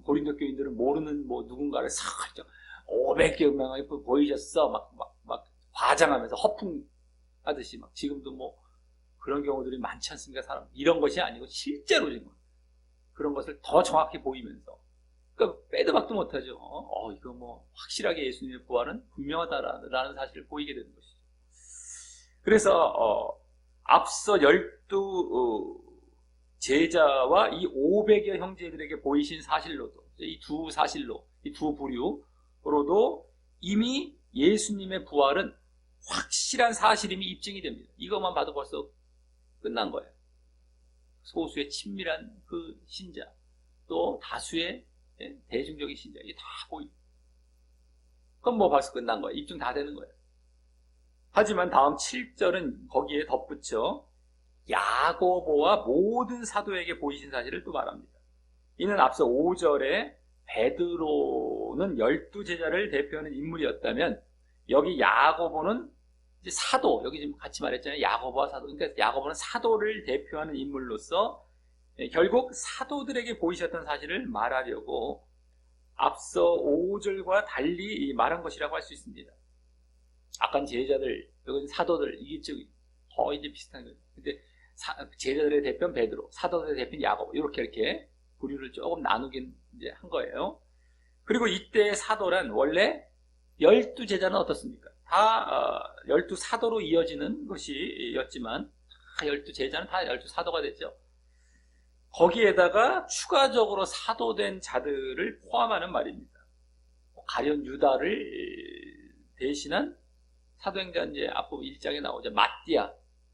고린도 교인들은 모르는 뭐 누군가를 살짝 500여 명이 보이셨어. 막 과장하면서 허풍하듯이 막 지금도 뭐 그런 경우들이 많지 않습니까? 사람 이런 것이 아니고 실제로 지금 그런 것을 더 정확히 보이면서 그러니까 빼도 박도 못하죠. 이거 뭐 확실하게 예수님의 부활은 분명하다라는 사실을 보이게 되는 것이죠. 그래서 앞서 12 제자와 이 500여 형제들에게 보이신 사실로도 이 두 사실로 이 두 부류로도 이미 예수님의 부활은 확실한 사실임이 입증이 됩니다. 이것만 봐도 벌써 끝난 거예요. 소수의 친밀한 그 신자 또 다수의 대중적인 신자 이게 다 보입니다. 그럼 뭐 벌써 끝난 거예요. 입증 다 되는 거예요. 하지만 다음 7절은 거기에 덧붙여 야고보와 모든 사도에게 보이신 사실을 또 말합니다. 이는 앞서 5절에 베드로는 12제자를 대표하는 인물이었다면 여기 야고보는 이제 사도, 여기 지금 같이 말했잖아요. 야고보와 사도. 그러니까 야고보는 사도를 대표하는 인물로서 결국 사도들에게 보이셨던 사실을 말하려고 앞서 5절과 달리 말한 것이라고 할 수 있습니다. 아까는 제자들, 여기는 사도들, 이게 거의 이제 비슷한 거예요. 근데 제자들의 대표는 베드로, 사도들의 대표는 야고보, 이렇게 부류를 조금 나누긴 이제 한 거예요. 그리고 이때 사도란 원래 12제자는 어떻습니까? 다 12사도로 이어지는 것이었지만 12제자는 다 12사도가 됐죠. 거기에다가 추가적으로 사도된 자들을 포함하는 말입니다. 가룟 유다를 대신한 사도행전 이제 앞부분 1장에 나오죠.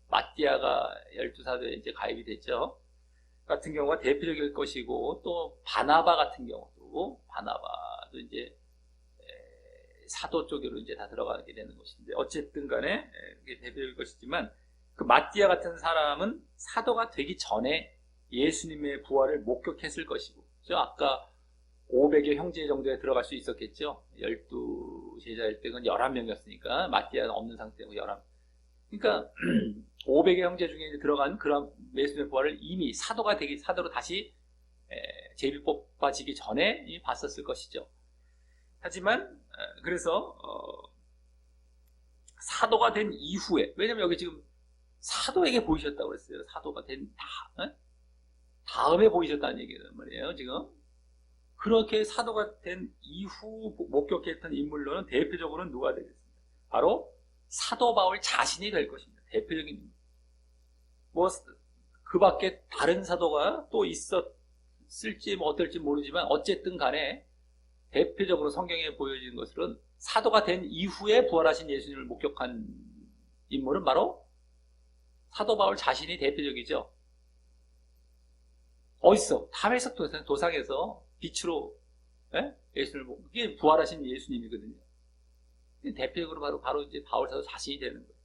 마띠아가 12사도에 이제 가입이 됐죠. 같은 경우가 대표적일 것이고 또 바나바 같은 경우도 바나바도 이제 사도 쪽으로 이제 다 들어가게 되는 것인데 어쨌든 간에 그게 대표적일 것이지만 그 마띠아 같은 사람은 사도가 되기 전에 예수님의 부활을 목격했을 것이고 아까 500여 형제 정도에 들어갈 수 있었겠죠. 12제자일 때는 11명이었으니까 마띠아는 없는 상태고 11. 그러니까 500여 형제 중에 이제 들어간 그런 예수님의 부활을 이미 사도로 다시 제비 뽑아지기 전에 이미 봤었을 것이죠. 하지만 그래서 사도가 된 이후에, 왜냐면 여기 지금 사도에게 보이셨다고 그랬어요. 사도가 된 다음에 보이셨다는 얘기란 말이에요. 지금 그렇게 사도가 된 이후 목격했던 인물로는 대표적으로는 누가 되겠습니까? 바로 사도 바울 자신이 될 것입니다. 대표적인 인물. 뭐 그 밖에 다른 사도가 또 있었을지 뭐 어떨지 모르지만 어쨌든 간에 대표적으로 성경에 보여지는 것은 사도가 된 이후에 부활하신 예수님을 목격한 인물은 바로 사도 바울 자신이 대표적이죠. 어디서? 다메섹 도상에서 빛으로 예수님을 이게 부활하신 예수님이거든요. 대표적으로 바로 이제 바울 사도 자신이 되는 거예요.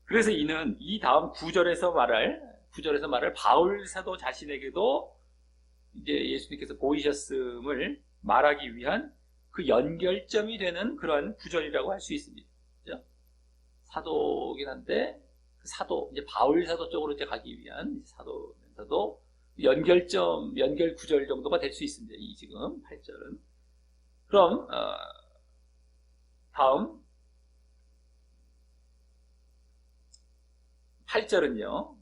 그래서 이는 이 다음 9절에서 말할 바울 사도 자신에게도 이제 예수님께서 보이셨음을 말하기 위한 그 연결점이 되는 그런 구절이라고 할 수 있습니다. 그렇죠? 사도긴 한데 그 사도 이제 바울 사도 쪽으로 이제 가기 위한 사도면서도 연결 구절 정도가 될 수 있습니다. 이 지금 8절은. 그럼 다음 8절은요.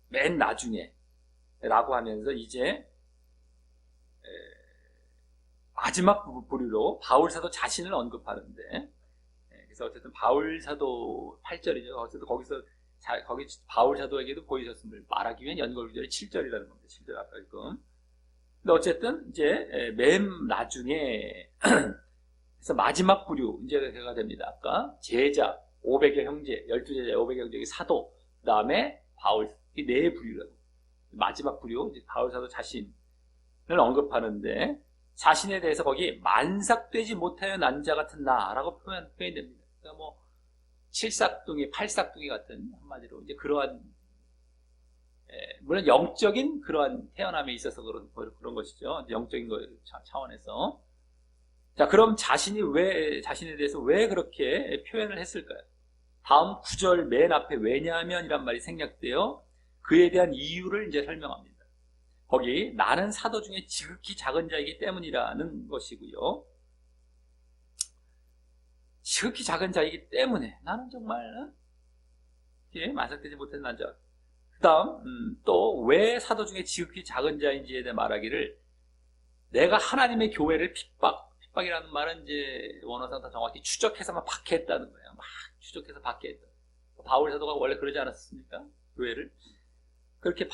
맨 나중에 라고 하면서 이제 마지막 부류로 바울 사도 자신을 언급하는데 그래서 어쨌든 바울 사도 8절이죠. 어쨌든 거기 바울 사도에게도 보이셨음을 말하기 위한 연결구절이 7절이라는 겁니다. 7절 아까 읽은. 근데 어쨌든 이제 맨 나중에 그래서 마지막 부류 이제가 됩니다. 아까 제자 500여 형제, 12제자 500여 형제의 사도, 그 다음에 바울, 이 네 부류라고. 마지막 부류, 이제 바울 사도 자신을 언급하는데 자신에 대해서 거기 만삭되지 못하여 난 자 같은 나라고 표현됩니다. 그러니까 뭐 칠삭둥이, 팔삭둥이 같은 한마디로 이제 그러한 물론 영적인 그러한 태어남에 있어서 그런 것이죠. 영적인 차원에서. 자, 그럼 자신에 대해서 왜 그렇게 표현을 했을까요? 다음 9절 맨 앞에 왜냐하면이란 말이 생략되어 그에 대한 이유를 이제 설명합니다. 거기 나는 사도 중에 지극히 작은 자이기 때문이라는 것이고요. 지극히 작은 자이기 때문에 나는 정말 만삭되지 못한 남자. 그 다음 또 왜 사도 중에 지극히 작은 자인지에 대해 말하기를 내가 하나님의 교회를 핍박이라는 말은 이제 원어상 더 정확히 추적해서만 박해했다는 거예요. 막 추적해서 박해했다. 바울 사도가 원래 그러지 않았습니까? 교회를 그렇게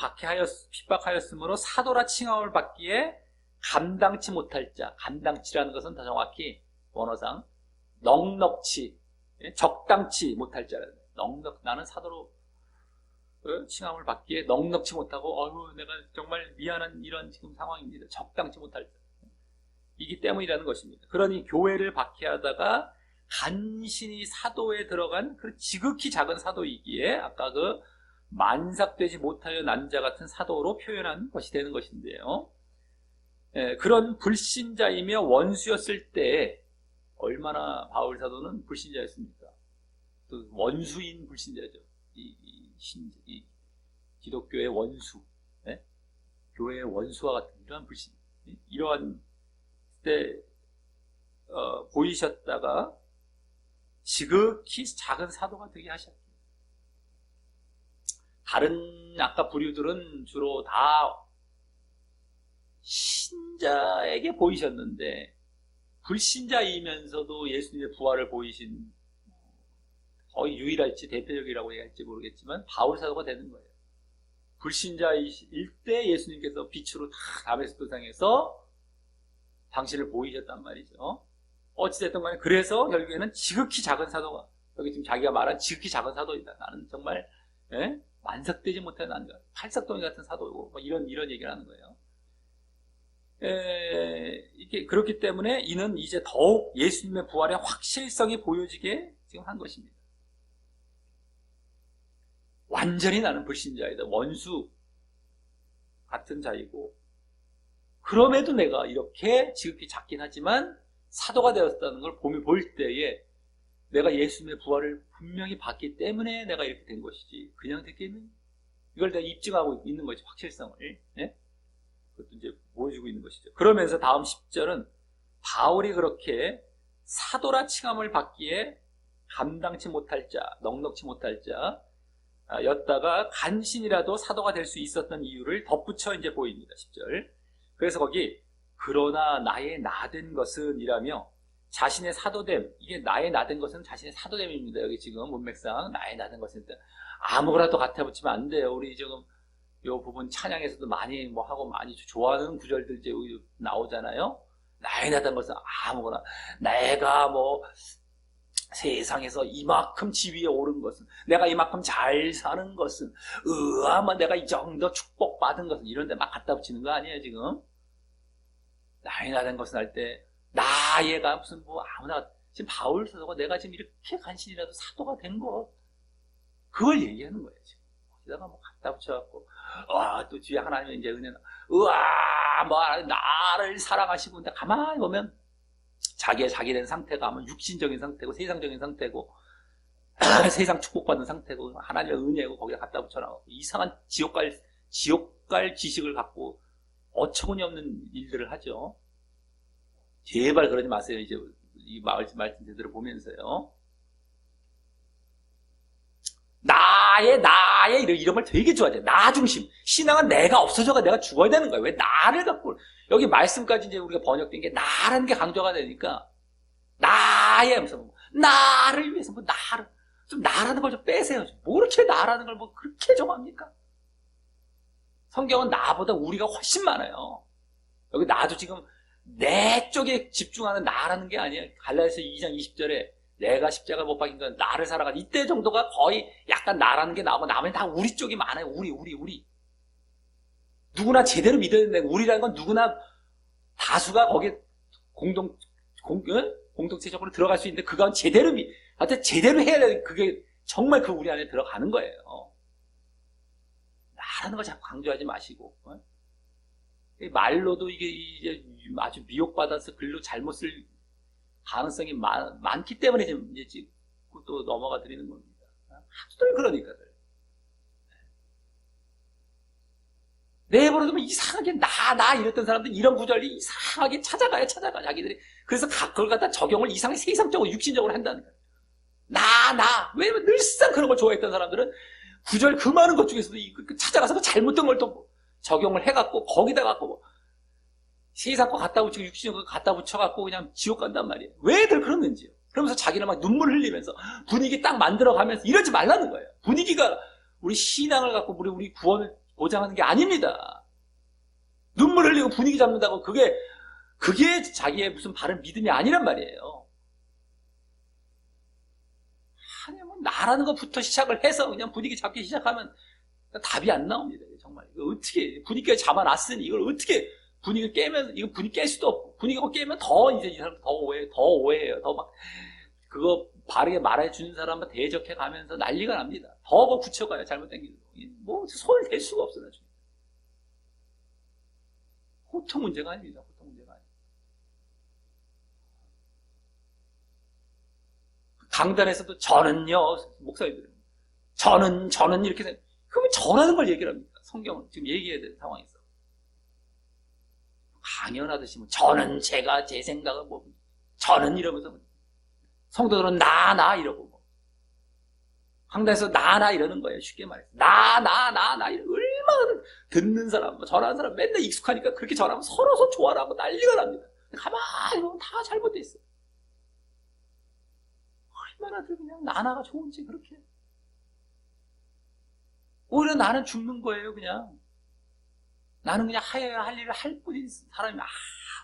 핍박하였으므로 사도라 칭함을 받기에 감당치 못할 자. 감당치라는 것은 더 정확히 원어상 넉넉치, 적당치 못할 자라는 나는 사도로 칭함을 받기에 넉넉치 못하고 내가 정말 미안한 이런 지금 상황입니다. 적당치 못할 자. 이기 때문이라는 것입니다. 그러니 교회를 박해하다가 간신히 사도에 들어간 그 지극히 작은 사도이기에 아까 그 만삭되지 못하여 난 자 같은 사도로 표현한 것이 되는 것인데요. 그런 불신자이며 원수였을 때 얼마나 바울 사도는 불신자였습니까? 또 원수인 불신자죠. 이 기독교의 원수, 교회의 원수와 같은 이러한 불신, 이러한 때 보이셨다가 지극히 작은 사도가 되게 하셨죠. 다른 아까 부류들은 주로 다 신자에게 보이셨는데 불신자이면서도 예수님의 부활을 보이신 거의 유일할지 대표적이라고 해야 할지 모르겠지만 바울 사도가 되는 거예요. 불신자일 때 예수님께서 빛으로 다 다메섹 도상에서 당신을 보이셨단 말이죠. 어찌됐든 간에 그래서 결국에는 지극히 작은 사도가 여기 지금 자기가 말한 지극히 작은 사도이다. 나는 정말 만삭되지 못한 난자, 팔삭동이 같은 사도고 뭐 이런 얘기를 하는 거예요. 이게 그렇기 때문에 이는 이제 더욱 예수님의 부활의 확실성이 보여지게 지금 한 것입니다. 완전히 나는 불신자이다. 원수 같은 자이고 그럼에도 내가 이렇게 지극히 작긴 하지만 사도가 되었다는 걸 볼 때에 내가 예수님의 부활을 분명히 봤기 때문에 내가 이렇게 된 것이지 그냥 됐겠니? 이걸 내가 입증하고 있는 거지. 확실성을. 그것도 이제 보여주고 있는 것이죠. 그러면서 다음 10절은 바울이 그렇게 사도라 칭함을 받기에 감당치 못할 자, 넉넉치 못할 자 였다가 간신이라도 사도가 될 수 있었던 이유를 덧붙여 이제 보입니다. 10절. 그래서 거기 그러나 나의 나된 것은 이라며 자신의 사도됨, 이게 나의 나된 것은 자신의 사도됨입니다. 여기 지금 문맥상 나의 나된 것은 아무거나 또 갖다 붙이면 안 돼요. 우리 지금 이 부분 찬양에서도 많이 뭐 하고 많이 좋아하는 구절들 이제 나오잖아요. 나의 나된 것은 아무거나 내가 뭐 세상에서 이만큼 지위에 오른 것은 내가 이만큼 잘 사는 것은 뭐 내가 이 정도 축복받은 것은 이런 데 막 갖다 붙이는 거 아니에요 지금. 나의 나된 것은 할 때 나의가 무슨 뭐 아무나 지금 바울 사도가 내가 지금 이렇게 간신이라도 사도가 된 것 그걸 얘기하는 거예요 지금. 거기다가 뭐 갖다 붙여갖고 또 뒤에 하나님의 이제 은혜는 뭐 나를 사랑하시고 근데 가만히 보면 자기된 상태가 아마 육신적인 상태고 세상적인 상태고 세상 축복받는 상태고 하나님의 은혜고 거기다 갖다 붙여놔고 이상한 지옥갈 지식을 갖고 어처구니 없는 일들을 하죠. 제발 그러지 마세요. 이제 이 말씀 제대로 보면서요. 나의 이런 걸 되게 좋아하죠. 나 중심. 신앙은 내가 없어져가 내가 죽어야 되는 거예요. 왜 나를 갖고 여기 말씀까지 이제 우리가 번역된 게 나라는 게 강조가 되니까 나의 무슨 나를 위해서 뭐 좀 나라는 걸 좀 빼세요. 뭐 이렇게 나라는 걸 뭐 그렇게 정합니까? 성경은 나보다 우리가 훨씬 많아요. 여기 나도 지금 내 쪽에 집중하는 나라는 게 아니에요. 갈라디아서 2장 20절에 내가 십자가 못 박힌 건 나를 살아가. 이때 정도가 거의 약간 나라는 게 나오고 나머지 다 우리 쪽이 많아요. 우리. 누구나 제대로 믿어야 된다. 우리라는 건 누구나 다수가 거기에 공동체적으로 들어갈 수 있는데 그건 제대로 하여튼 제대로 해야 돼. 그게 정말 그 우리 안에 들어가는 거예요. 나라는 거 자꾸 강조하지 마시고. 말로도 이게 이제 아주 미혹받아서 글로 잘못 쓸 가능성이 많기 때문에 이제 또 넘어가 드리는 겁니다. 하도들 그러니까. 내버려두면 이상하게 나 이랬던 사람들 이런 구절이 이상하게 찾아가 자기들이. 그래서 그걸 갖다 적용을 이상하게 세상적으로 육신적으로 한다는 거예요. 왜냐면 늘상 그런 걸 좋아했던 사람들은 구절 그 많은 것 중에서도 찾아가서 그 잘못된 걸 또 적용을 해갖고 거기다 갖고 뭐 세상 거 갖다 붙이고 육신적 거 갖다 붙여갖고 그냥 지옥 간단 말이에요. 왜들 그러는지요. 그러면서 자기는 막 눈물 흘리면서 분위기 딱 만들어가면서 이러지 말라는 거예요. 분위기가 우리 신앙을 갖고 우리 구원을 보장하는 게 아닙니다. 눈물 흘리고 분위기 잡는다고 그게 자기의 무슨 바른 믿음이 아니란 말이에요. 하나님은 나라는 것부터 시작을 해서 그냥 분위기 잡기 시작하면 답이 안 나옵니다. 정말 이거 어떻게 분위기가 잡아놨으니 이걸 어떻게 분위기를 깨면 이거 분위기 깰 수도 없고 분위기가 깨면 더 이제 이 사람 더 오해해요. 더 막 그거 바르게 말해주는 사람은 대적해 가면서 난리가 납니다. 더 굳혀가요. 잘못된 게 뭐 손을 댈 수가 없어 나중에. 호통 문제가 아닙니다. 호통 문제가 아니에요. 강단에서도 저는요 목사님들은 저는 이렇게 그러면 저라는 걸 얘기를 합니다. 성경은 지금 얘기해야 되는 상황에서 강연하듯이 뭐 저는 제가 제 생각을 뭐 저는 이러면서 성도들은 나 이러고 뭐 강단에서 나 이러는 거예요. 쉽게 말해서 나 얼마나 듣는 사람 뭐 전하는 사람 맨날 익숙하니까 그렇게 전하면 서로 좋아라고 난리가 납니다. 가만히 보면 다 잘못돼 있어요. 얼마나 그냥 나나가 좋은지 그렇게 오히려 나는 죽는 거예요. 그냥 나는 그냥 하여야 할 일을 할 뿐인 사람이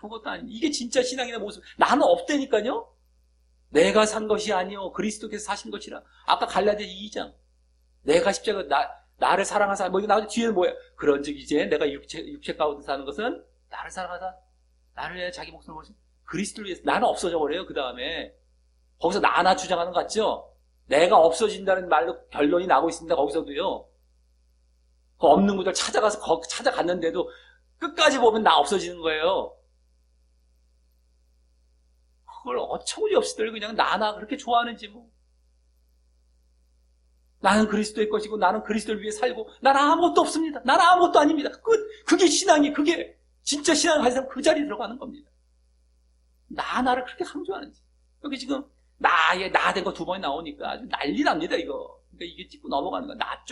아무것도 아니에요. 이게 진짜 신앙의 모습. 나는 없다니까요. 내가 산 것이 아니요 그리스도께서 사신 것이라. 아까 갈라디아 2장 내가 십자가 나를 사랑하사 뭐 이거 나오지 뒤에는 뭐야? 그런즉 이제 내가 육체 가운데 사는 것은 나를 사랑하사 나를 위해 자기 목숨을 걸신 그리스도를 위해서. 나는 없어져 버려요. 그 다음에 거기서 나나 주장하는 것 같죠? 내가 없어진다는 말로 결론이 나고 있습니다. 거기서도요. 그 없는 구절 찾아갔는데도 끝까지 보면 나 없어지는 거예요. 그걸 어처구니 없이들 그냥 나나 그렇게 좋아하는지 뭐. 나는 그리스도의 것이고 나는 그리스도를 위해 살고 나는 아무것도 없습니다. 나는 아무것도 아닙니다. 그게 신앙이 그게 진짜 신앙을 가진 사람 그 자리에 들어가는 겁니다. 나를 그렇게 강조하는지. 여기 지금 나 된 거 2번이 나오니까 아주 난리 납니다, 이거. 그러니까 이게 찍고 넘어가는 거야. 나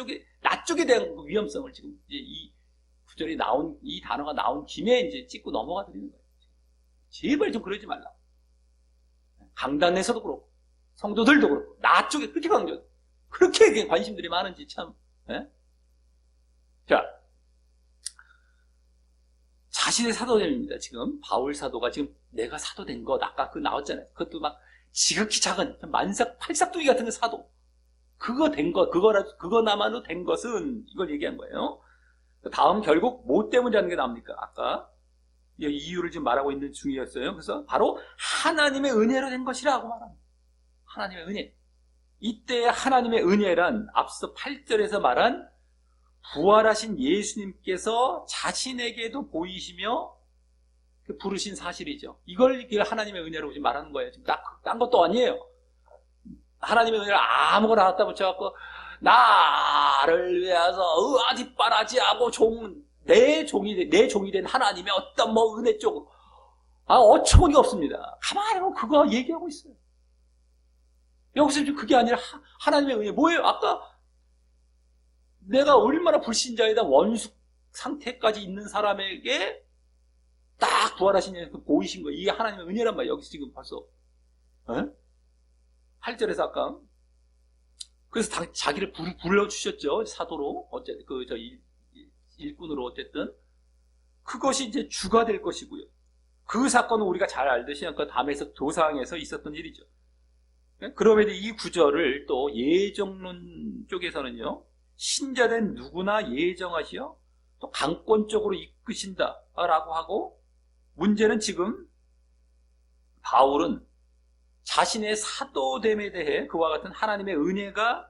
쪽에 대한 그 위험성을 지금 이제 이 구절이 이 단어가 나온 김에 이제 찍고 넘어가 드리는 거예요. 제발 좀 그러지 말라. 강단에서도 그렇고, 성도들도 그렇고, 나 쪽에 그렇게 강조, 그렇게 관심들이 많은지 참, 예? 자, 자신의 사도됨입니다. 지금 바울 사도가 지금 내가 사도된 것 아까 그 나왔잖아요. 그것도 막 지극히 작은 팔싹둥이 같은 그 사도. 그거나마로 된 것은 이걸 얘기한 거예요. 다음 결국 뭐 때문이라는 게 나옵니까? 아까 이유를 지금 말하고 있는 중이었어요. 그래서 바로 하나님의 은혜로 된 것이라고 말합니다. 하나님의 은혜. 이때 하나님의 은혜란 앞서 8절에서 말한 부활하신 예수님께서 자신에게도 보이시며 부르신 사실이죠. 이걸 하나님의 은혜로 지금 말하는 거예요. 지금 딴 것도 아니에요. 하나님의 은혜를 아무거나 갖다 붙여갖고 나를 위해서 뒷바라지하고 내 종이 된 하나님의 어떤 뭐 은혜 쪽 어처구니가 없습니다. 가만히 보면 그거 얘기하고 있어요. 여기서 지금 그게 아니라 하나님의 은혜 뭐예요? 아까 내가 얼마나 불신자이다 원수 상태까지 있는 사람에게 딱 부활하신 예수 보이신 거예요. 이게 하나님의 은혜란 말이에요. 여기서 지금 벌써 8절에서 아까 그래서 자기를 불러주셨죠. 사도로 어쨌든 일꾼으로 어쨌든 그것이 이제 주가 될 것이고요. 그 사건은 우리가 잘 알듯이 아까 담에서 도상에서 있었던 일이죠. 그럼에도 이 구절을 또 예정론 쪽에서는요, 신자된 누구나 예정하시어 또 강권적으로 이끄신다라고 하고, 문제는 지금 바울은 자신의 사도됨에 대해 그와 같은 하나님의 은혜가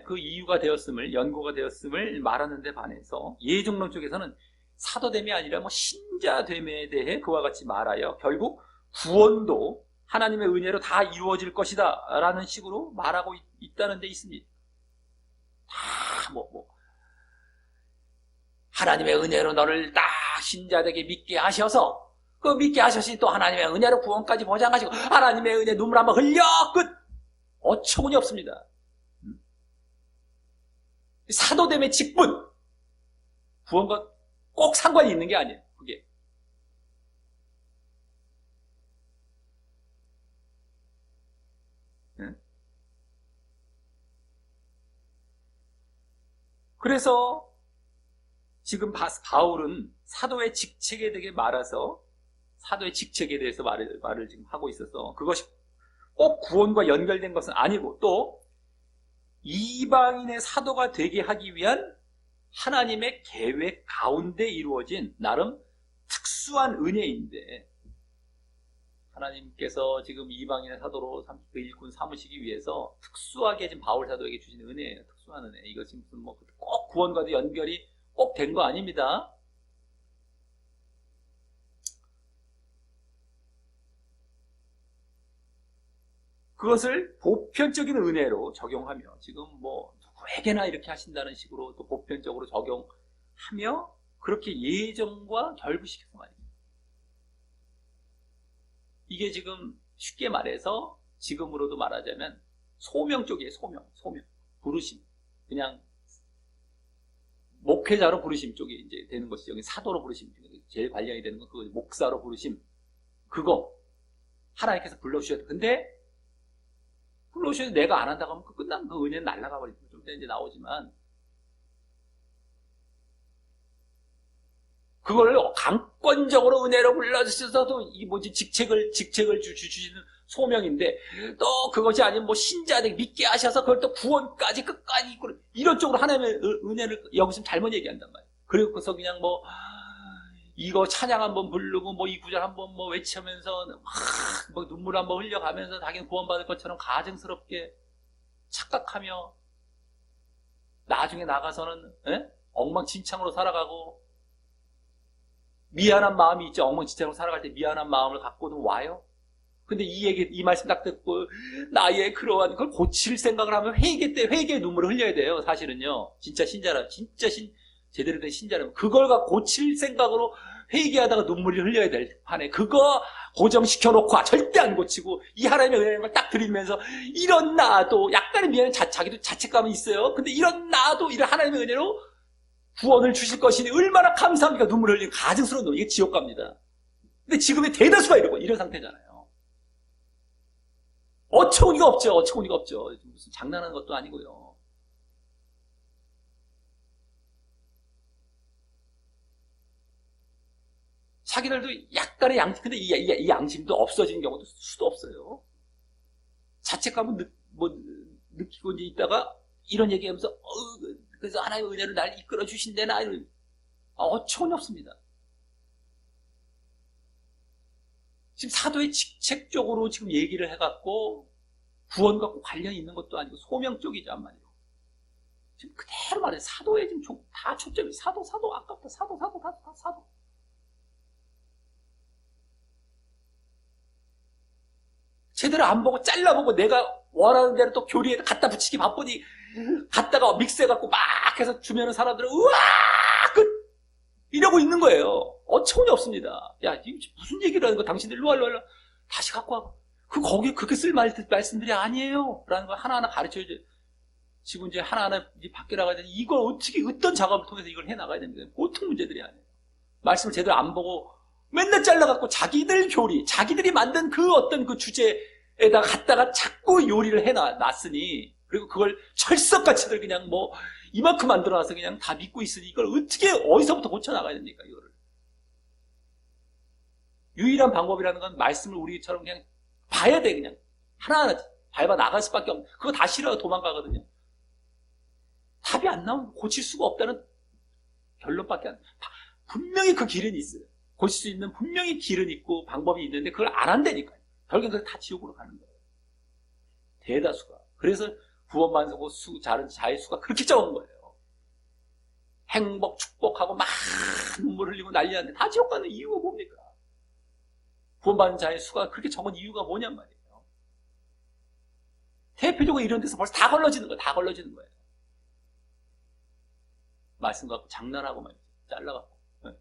그 이유가 되었음을, 연고가 되었음을 말하는데 반해서 예정론 쪽에서는 사도됨이 아니라 신자됨에 대해 그와 같이 말하여 결국 구원도 하나님의 은혜로 다 이루어질 것이다 라는 식으로 말하고 있다는 데 있습니다. 다 하나님의 은혜로 너를 딱 신자되게 믿게 하셔서 그 믿게 하셨으니 또 하나님의 은혜로 구원까지 보장하시고 하나님의 은혜 눈물 한번 흘려 끝! 어처구니 없습니다. 사도됨의 직분 구원과 꼭 상관이 있는 게 아니에요. 그게 그래서 지금 바울은 사도의 직책에 대해 말해서 사도의 직책에 대해서 말을 지금 하고 있어서 그것이 꼭 구원과 연결된 것은 아니고 또 이방인의 사도가 되게 하기 위한 하나님의 계획 가운데 이루어진 나름 특수한 은혜인데 하나님께서 지금 이방인의 사도로 그 일꾼 삼으시기 위해서 특수하게 지금 바울 사도에게 주신 은혜예요. 특수한 은혜. 이것이 무슨 꼭 구원과도 연결이 꼭 된 거 아닙니다. 그것을 보편적인 은혜로 적용하며 지금 누구에게나 이렇게 하신다는 식으로 또 보편적으로 적용하며 그렇게 예정과 결부시켜서 말이죠. 이게 지금 쉽게 말해서 지금으로도 말하자면 소명 쪽이에요. 소명. 부르심. 그냥 목회자로 부르심 쪽이 이제 되는 것이죠. 여기 사도로 부르심. 제일 관련이 되는 건 그거 목사로 부르심. 그거 하나님께서 불러주셔야 돼. 근데 불러주셔도 내가 안 한다고 하면 끝나면 그 은혜는 날아가 버리고 좀 이따 이제 나오지만 그걸 강권적으로 은혜로 불러주셔서도 이 직책을 주시는 소명인데 또 그것이 아니면 신자들 믿게 하셔서 그걸 또 구원까지 끝까지 이런 쪽으로 하나님의 은혜를 여기서 잘못 얘기한단 말이에요. 그래서 그냥 이거 찬양 한번 부르고 이 구절 한번 외치면서 눈물 한번 흘려가면서 자기는 구원받을 것처럼 가증스럽게 착각하며 나중에 나가서는 엉망진창으로 살아가고 미안한 마음이 있죠. 엉망진창으로 살아갈 때 미안한 마음을 갖고는 와요. 근데 이 말씀 딱 듣고 나의 그러한 걸 고칠 생각을 하면 회개의 눈물을 흘려야 돼요. 사실은요. 진짜 신자라 제대로 된 신자라면 그걸 고칠 생각으로 회개하다가 눈물이 흘려야 될 판에 그거 고정시켜놓고 절대 안 고치고 이 하나님의 은혜를 딱 드리면서 이런 나도 약간의 미안한 자기도 자책감은 있어요. 근데 이런 나도 이런 하나님의 은혜로 구원을 주실 것이니 얼마나 감사합니까? 눈물을 흘리고 가증스러운 이게 지옥 갑니다. 근데 지금의 대다수가 이런 상태잖아요. 어처구니가 없죠. 무슨 장난하는 것도 아니고요. 자기들도 약간의 양심, 근데 이 양심도 없어지는 경우도 수도 없어요. 자책감은 느끼고 이제 있다가 이런 얘기하면서 그래서 하나님의 은혜로 날 이끌어 주신대나 어처구니 없습니다. 지금 사도의 직책적으로 지금 얘기를 해갖고 구원과 관련이 있는 것도 아니고 소명 쪽이죠, 한마디로. 지금 그대로 말해 사도에 지금 다 초점이 사도 아까부터 사도. 제대로 안 보고 잘라보고 내가 원하는 대로 또 교리에 갖다 붙이기 바쁘니 갖다가 믹스해갖고 막 해서 주면은 사람들은 우와 끝 이러고 있는 거예요. 어처구니 없습니다. 야, 이게 무슨 얘기를 하는 거 당신들 일로 와. 다시 갖고 와. 거기 그렇게 쓸 말씀들이 아니에요. 라는 걸 하나하나 가르쳐야죠. 지금 이제 하나하나 밖에 나가야 되는데 이걸 어떻게 어떤 작업을 통해서 이걸 해나가야 됩니다. 보통 문제들이 아니에요. 말씀을 제대로 안 보고 맨날 잘라갖고 자기들 교리, 자기들이 만든 그 어떤 그 주제 갖다가 자꾸 요리를 해놨으니, 그리고 그걸 철석같이들 그냥 뭐 이만큼 만들어놔서 그냥 다 믿고 있으니 이걸 어떻게 어디서부터 고쳐나가야 됩니까? 이거를. 유일한 방법이라는 건 말씀을 우리처럼 그냥 봐야 돼. 그냥 하나하나 밟아 나갈 수밖에 없는. 그거 다 싫어요. 도망가거든요. 답이 안 나오면 고칠 수가 없다는 결론밖에 안 돼. 분명히 그 길은 있어요. 고칠 수 있는 분명히 길은 있고 방법이 있는데 그걸 안 한다니까요. 결국엔 다 지옥으로 가는 거예요. 대다수가. 그래서 구원받고 자의 수가 그렇게 적은 거예요. 행복, 축복하고 막 눈물 흘리고 난리 나는데 다 지옥 가는 이유가 뭡니까? 구원받은 자의 수가 그렇게 적은 이유가 뭐냔 말이에요. 대표적으로 이런 데서 벌써 다 걸러지는 거예요. 다 걸러지는 거예요. 말씀 갖고 장난하고 말이죠. 잘라갖고. 네.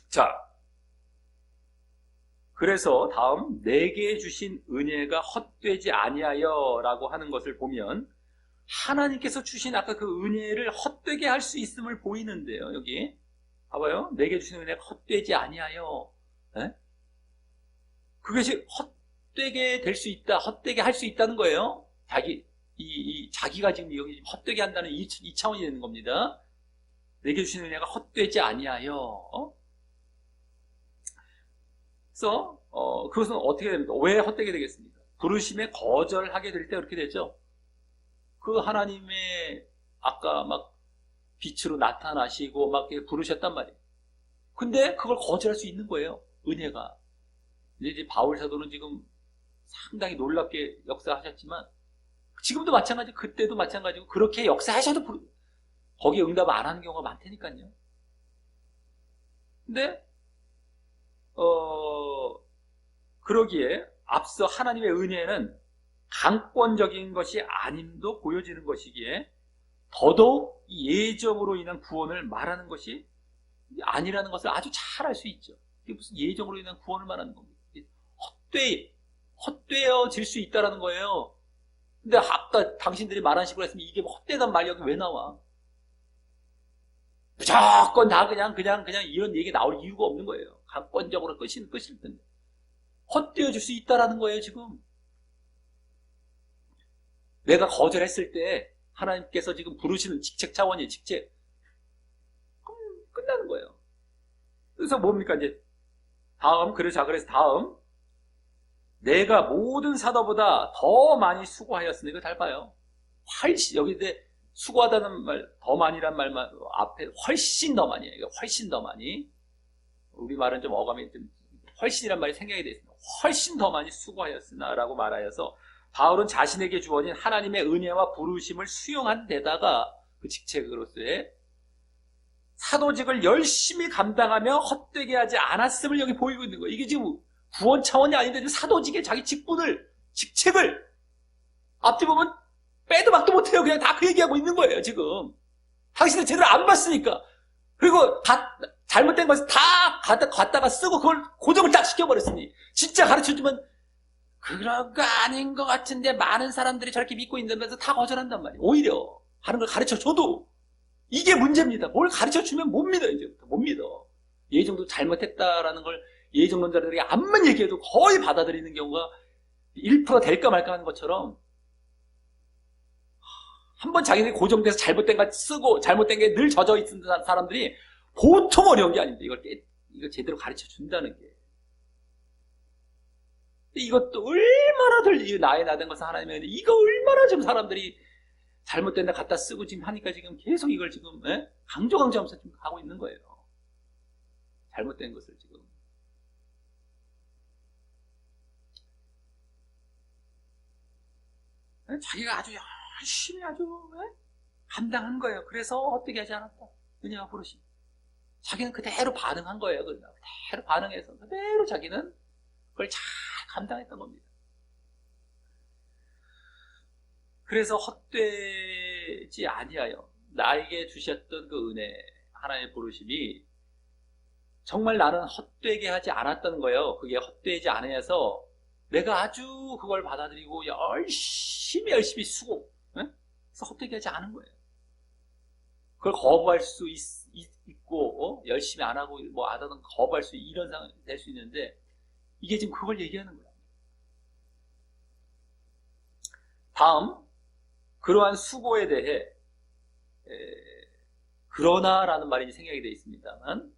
자, 그래서 다음 내게 주신 은혜가 헛되지 아니하여 라고 하는 것을 보면 하나님께서 주신 아까 그 은혜를 헛되게 할 수 있음을 보이는데요. 여기 봐봐요. 내게 주신 은혜가 헛되지 아니하여. 네? 그것이 헛되게 될 수 있다. 헛되게 할 수 있다는 거예요. 자기가 지금 여기 헛되게 한다는 이 차원이 되는 겁니다. 내게 주신 은혜가 헛되지 아니하여. 그래서 그것은 어떻게 됩니까? 왜 헛되게 되겠습니까? 부르심에 거절하게 될 때 그렇게 되죠. 그 하나님의 아까 막 빛으로 나타나시고 막 부르셨단 말이에요. 근데 그걸 거절할 수 있는 거예요. 은혜가. 이제 바울 사도는 지금 상당히 놀랍게 역사하셨지만 지금도 마찬가지, 그때도 마찬가지고 그렇게 역사하셔도 거기에 응답 안 하는 경우가 많다니까요. 근데 그러기에 앞서 하나님의 은혜는 강권적인 것이 아님도 보여지는 것이기에 더더욱 예정으로 인한 구원을 말하는 것이 아니라는 것을 아주 잘 알 수 있죠. 이게 무슨 예정으로 인한 구원을 말하는 겁니다. 헛되어질 수 있다는 거예요. 근데 아까 당신들이 말한 식으로 했으면 이게 뭐 헛되단 말이 여기 왜 나와? 무조건 다 그냥 이런 얘기 나올 이유가 없는 거예요. 강권적으로 끝일 텐데. 헛되어질 수 있다는 거예요, 지금. 내가 거절했을 때 하나님께서 지금 부르시는 직책 차원이에요, 직책. 그럼 끝나는 거예요. 그래서 뭡니까, 이제. 그래서 다음. 내가 모든 사도보다 더 많이 수고하였으니, 이거 잘 봐요. 여기 이제 수고하다는 말, 더 많이란 말만 앞에 훨씬 더 많이 해요. 훨씬 더 많이. 우리 말은 좀 어감이 좀 훨씬이란 말이 생략이 되어 있습니다. 훨씬 더 많이 수고하였으나라고 말하여서 바울은 자신에게 주어진 하나님의 은혜와 부르심을 수용한 데다가 그 직책으로서의 사도직을 열심히 감당하며 헛되게 하지 않았음을 여기 보이고 있는 거예요. 이게 지금 구원 차원이 아닌데 사도직의 자기 직책을 앞뒤 보면 빼도 박도 못해요. 그냥 다 그 얘기하고 있는 거예요, 지금. 당신은 제대로 안 봤으니까. 그리고 다 잘못된 것을 다 갖다가 쓰고 그걸 고정을 딱 시켜버렸으니 진짜 가르쳐주면 그런 거 아닌 것 같은데 많은 사람들이 저렇게 믿고 있는데면서 다 거절한단 말이에요. 오히려 하는 걸 가르쳐줘도 이게 문제입니다. 뭘 가르쳐주면 못 믿어요. 이제부터 못 믿어. 예정도 잘못했다라는 걸 예정론자들에게 암만 얘기해도 거의 받아들이는 경우가 1% 될까 말까 하는 것처럼 한번 자기들이 고정돼서 잘못된 거 쓰고 잘못된 게 늘 젖어 있는 사람들이 보통 어려운 게 아닙니다. 이걸 제대로 가르쳐 준다는 게. 이것도 얼마나 나의 나된 것은 하나님의 은혜. 이거 얼마나 지금 사람들이 잘못된 데 갖다 쓰고 지금 하니까 지금 계속 이걸 지금 강조하면서 지금 하고 있는 거예요. 잘못된 것을 지금. 자기가 아주 열심히 감당한 거예요. 그래서 어떻게 하지 않았다. 은혜와 부르심. 자기는 그대로 반응한 거예요. 그대로 반응해서 그대로 자기는 그걸 잘 감당했던 겁니다. 그래서 헛되지 아니하여 나에게 주셨던 그 은혜, 하나님의 부르심이 정말 나는 헛되게 하지 않았다는 거예요. 그게 헛되지 않아서 내가 아주 그걸 받아들이고 열심히 수고, 그래서 헛되게 하지 않은 거예요. 그걸 거부할 수 있고, 열심히 안 하고, 뭐, 안 하든 거부할 수, 이런 상황이 될 수 있는데, 이게 지금 그걸 얘기하는 거야. 다음, 그러한 수고에 대해, 그러나라는 말이 생략이 되어 있습니다만,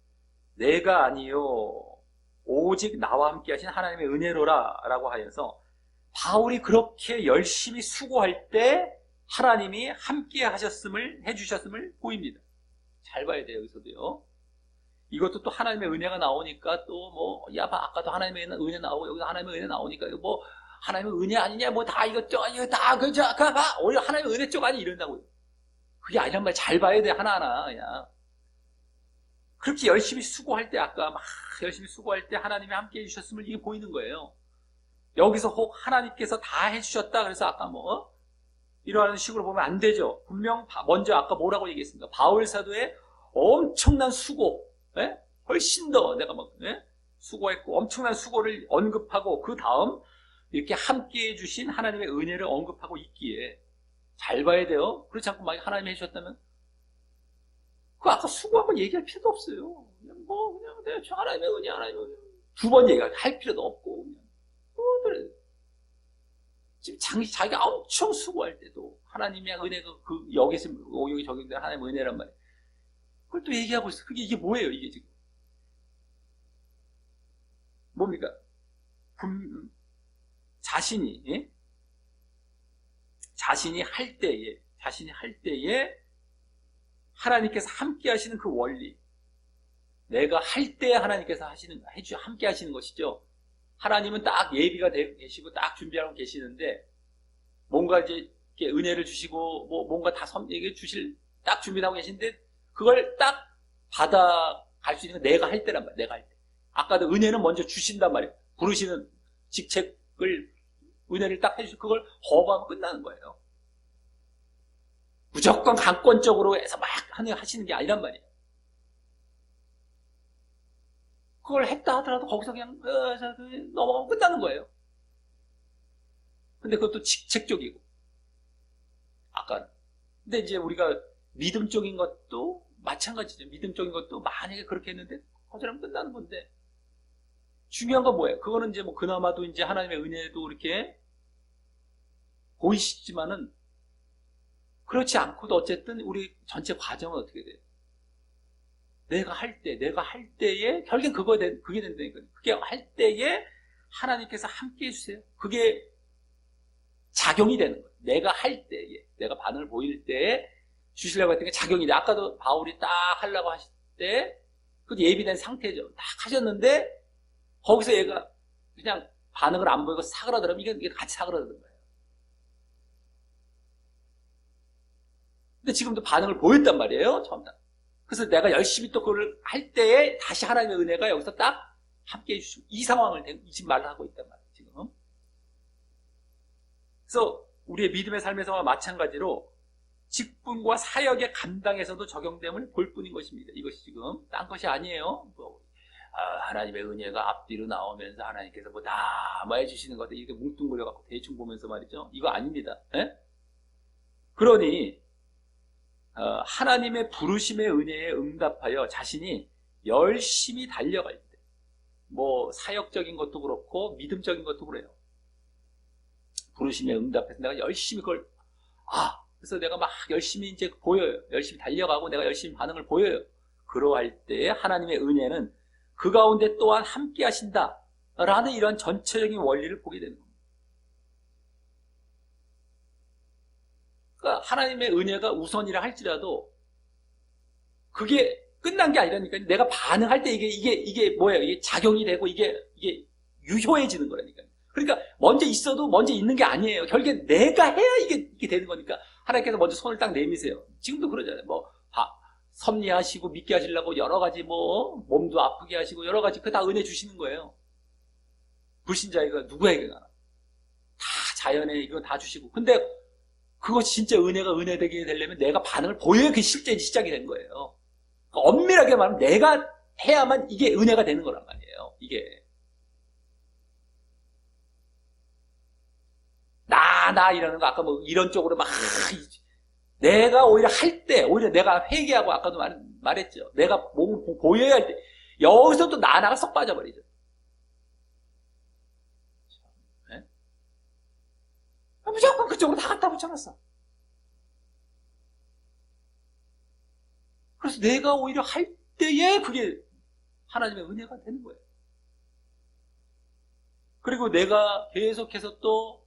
내가 아니요, 오직 나와 함께 하신 하나님의 은혜로라, 라고 하여서, 바울이 그렇게 열심히 수고할 때, 하나님이 함께 해주셨음을 보입니다. 잘 봐야 돼요, 여기서도요. 이것도 또 하나님의 은혜가 나오니까 또 뭐, 야, 아까도 하나님의 은혜 나오고, 여기서 하나님의 은혜 나오니까, 이거 뭐, 하나님의 은혜 아니냐, 뭐, 다 이거 다, 봐! 오히려 하나님의 은혜 쪽 아니, 이런다고요. 그게 아니란 말 잘 봐야 돼, 하나하나, 그냥. 그렇게 열심히 수고할 때, 아까 막 열심히 수고할 때 하나님이 함께 해주셨음을 이게 보이는 거예요. 여기서 혹 하나님께서 다 해주셨다, 그래서 아까 뭐, 이러한 식으로 보면 안 되죠. 분명 먼저 아까 뭐라고 얘기했습니까? 바울 사도의 엄청난 수고, 훨씬 더 내가 막 수고했고 엄청난 수고를 언급하고 그 다음 이렇게 함께해 주신 하나님의 은혜를 언급하고 있기에 잘 봐야 돼요. 그렇지 않고 만약 하나님이 해주셨다면 그 아까 수고한 건 얘기할 필요도 없어요. 그냥 대충 하나님의 은혜 두 번 얘기할 필요도 없고 그래. 지금 자기가 엄청 수고할 때도 하나님의 은혜가 여기서 여기 적용된 하나님의 은혜란 말이에요. 그걸 또 얘기하고 있어. 이게 뭐예요, 이게 지금? 뭡니까? 자신이 할 때에 하나님께서 함께 하시는 그 원리. 내가 할 때 하나님께서 함께 하시는 것이죠. 하나님은 딱 예비가 되어 계시고 딱 준비하고 계시는데 뭔가 이제 이렇게 은혜를 주시고 뭐 뭔가 다 주실 딱 준비하고 계신데 그걸 딱 받아갈 수 있는 건 내가 할 때란 말이야. 내가 할 때. 아까도 은혜는 먼저 주신단 말이에요. 부르시는 직책을 은혜를 딱 해주시고 그걸 거부하면 끝나는 거예요. 무조건 강권적으로 해서 막 하시는 게 아니란 말이에요. 그걸 했다 하더라도 거기서 그냥 넘어가면 끝나는 거예요. 근데 그것도 직책적이고 아까 근데 이제 우리가 믿음적인 것도 마찬가지죠. 믿음적인 것도 만약에 그렇게 했는데 거절하면 끝나는 건데 중요한 건 뭐예요? 그거는 이제 뭐 그나마도 이제 하나님의 은혜도 이렇게 보이시지만은 그렇지 않고도 어쨌든 우리 전체 과정은 어떻게 돼요? 내가 할 때에 결국엔 그게 된다니까요. 그게 할 때에 하나님께서 함께 해주세요. 그게 작용이 되는 거예요. 내가 할 때에 내가 반응을 보일 때에 주시려고 했던 게 작용이 돼. 아까도 바울이 딱 하려고 하실 때 그것도 예비된 상태죠. 딱 하셨는데 거기서 얘가 그냥 반응을 안 보이고 사그라들으면 이게 같이 사그라드는 거예요. 근데 지금도 반응을 보였단 말이에요. 처음 다. 그래서 내가 열심히 또 그걸 할 때에 다시 하나님의 은혜가 여기서 딱 함께 해주시고 이 상황을 잊지 말라 하고 있단 말이에요. 지금. 그래서 우리의 믿음의 삶에서와 마찬가지로 직분과 사역의 감당에서도 적용됨을 볼 뿐인 것입니다. 이것이 지금 딴 것이 아니에요. 하나님의 은혜가 앞뒤로 나오면서 하나님께서 뭐 담아해 주시는 것들 이렇게 뭉뚱그려 갖고 대충 보면서 말이죠. 이거 아닙니다. 그러니 하나님의 부르심의 은혜에 응답하여 자신이 열심히 달려갈 때, 뭐 사역적인 것도 그렇고 믿음적인 것도 그래요. 부르심에 응답해서 내가 열심히 그걸 그래서 내가 막 열심히 이제 보여요. 열심히 달려가고 내가 열심히 반응을 보여요. 그러할 때에 하나님의 은혜는 그 가운데 또한 함께 하신다 라는 이런 전체적인 원리를 보게 되는 겁니다. 그러니까 하나님의 은혜가 우선이라 할지라도 그게 끝난 게 아니라니까. 내가 반응할 때 이게 뭐예요? 이게 작용이 되고 이게 유효해지는 거라니까요. 그러니까 먼저 있어도 먼저 있는 게 아니에요. 결국엔 내가 해야 이게 되는 거니까 하나님께서 먼저 손을 딱 내미세요. 지금도 그러잖아요. 뭐 섭리하시고 믿게 하시려고 여러 가지 뭐 몸도 아프게 하시고 여러 가지 그 다 은혜 주시는 거예요. 불신자에게 누구에게나 다 자연에 이거 다 주시고 근데 그것이 진짜 은혜가 은혜되게 되려면 내가 반응을 보여야 그 실제 시작이 된 거예요. 그러니까 엄밀하게 말하면 내가 해야만 이게 은혜가 되는 거란 말이에요. 이게 나 이러는 거 아까 뭐 이런 쪽으로 막 내가 오히려 할 때, 오히려 내가 회개하고, 아까도 말했죠. 내가 몸을 보여야 할 때, 여기서 또 나나가 쏙 빠져버리죠. 네? 무조건 그쪽으로 다 갖다 붙여놨어. 그래서 내가 오히려 할 때에 그게 하나님의 은혜가 되는 거예요. 그리고 내가 계속해서 또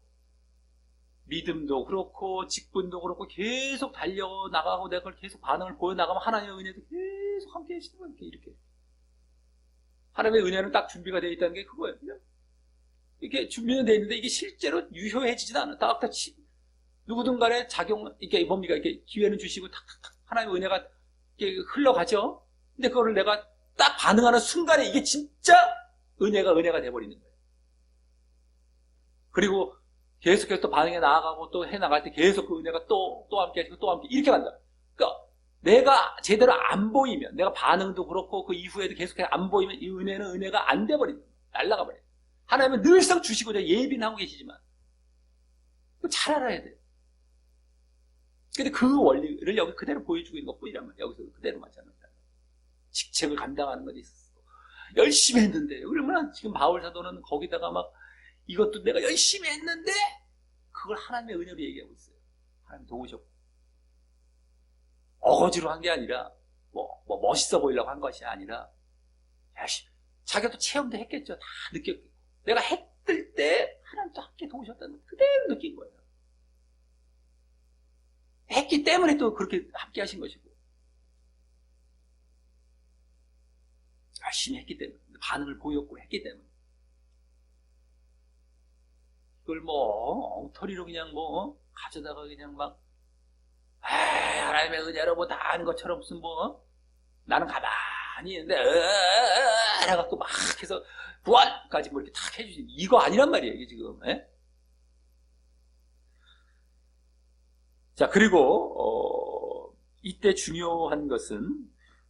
믿음도 그렇고 직분도 그렇고 계속 달려나가고 내가 그걸 계속 반응을 보여나가면 하나님의 은혜도 계속 함께 하시는 거예요. 이렇게. 하나님의 은혜는 딱 준비가 되어 있다는 게 그거예요. 그냥 이렇게 준비는 되어 있는데 이게 실제로 유효해지지도 않아요. 딱 누구든 간에 작용, 이게 뭡니까? 이렇게 기회는 주시고 탁탁탁 하나님의 은혜가 이렇게 흘러가죠. 근데 그거를 내가 딱 반응하는 순간에 이게 진짜 은혜가 돼버리는 거예요. 그리고 계속해서 또 반응해 나아가고 또 해 나갈 때 계속 그 은혜가 또 함께 하시고 또 함께 이렇게 간다. 그러니까 내가 제대로 안 보이면, 내가 반응도 그렇고 그 이후에도 계속해서 안 보이면 이 은혜는 은혜가 안 돼버린다. 날아가 버려요. 하나님은 늘상 주시고자 예비는 하고 계시지만 잘 알아야 돼요. 근데 그 원리를 여기 그대로 보여주고 있는 것뿐이란 말이에요. 여기서 그대로 마찬가지다. 직책을 감당하는 것이 있었어. 열심히 했는데, 그러면 지금 바울 사도는 거기다가 막 이것도 내가 열심히 했는데 그걸 하나님의 은혜로 얘기하고 있어요. 하나님 도우셨고 어거지로 한 게 아니라 뭐 멋있어 보이려고 한 것이 아니라 열심히 자기가 또 체험도 했겠죠. 다 느꼈겠고 내가 했을 때 하나님도 함께 도우셨다는 걸 그대로 느낀 거예요. 했기 때문에 또 그렇게 함께 하신 것이고 열심히 했기 때문에 반응을 보였고 했기 때문에 그걸 엉터리로 그냥 가져다가 그냥 막 하나님의 은혜로 다 아는 것처럼 무슨 나는 가만히 있는데 해갖고 막 해서 부활까지 이렇게 탁 해주지 이거 아니란 말이에요 이게 지금. 자 그리고 이때 중요한 것은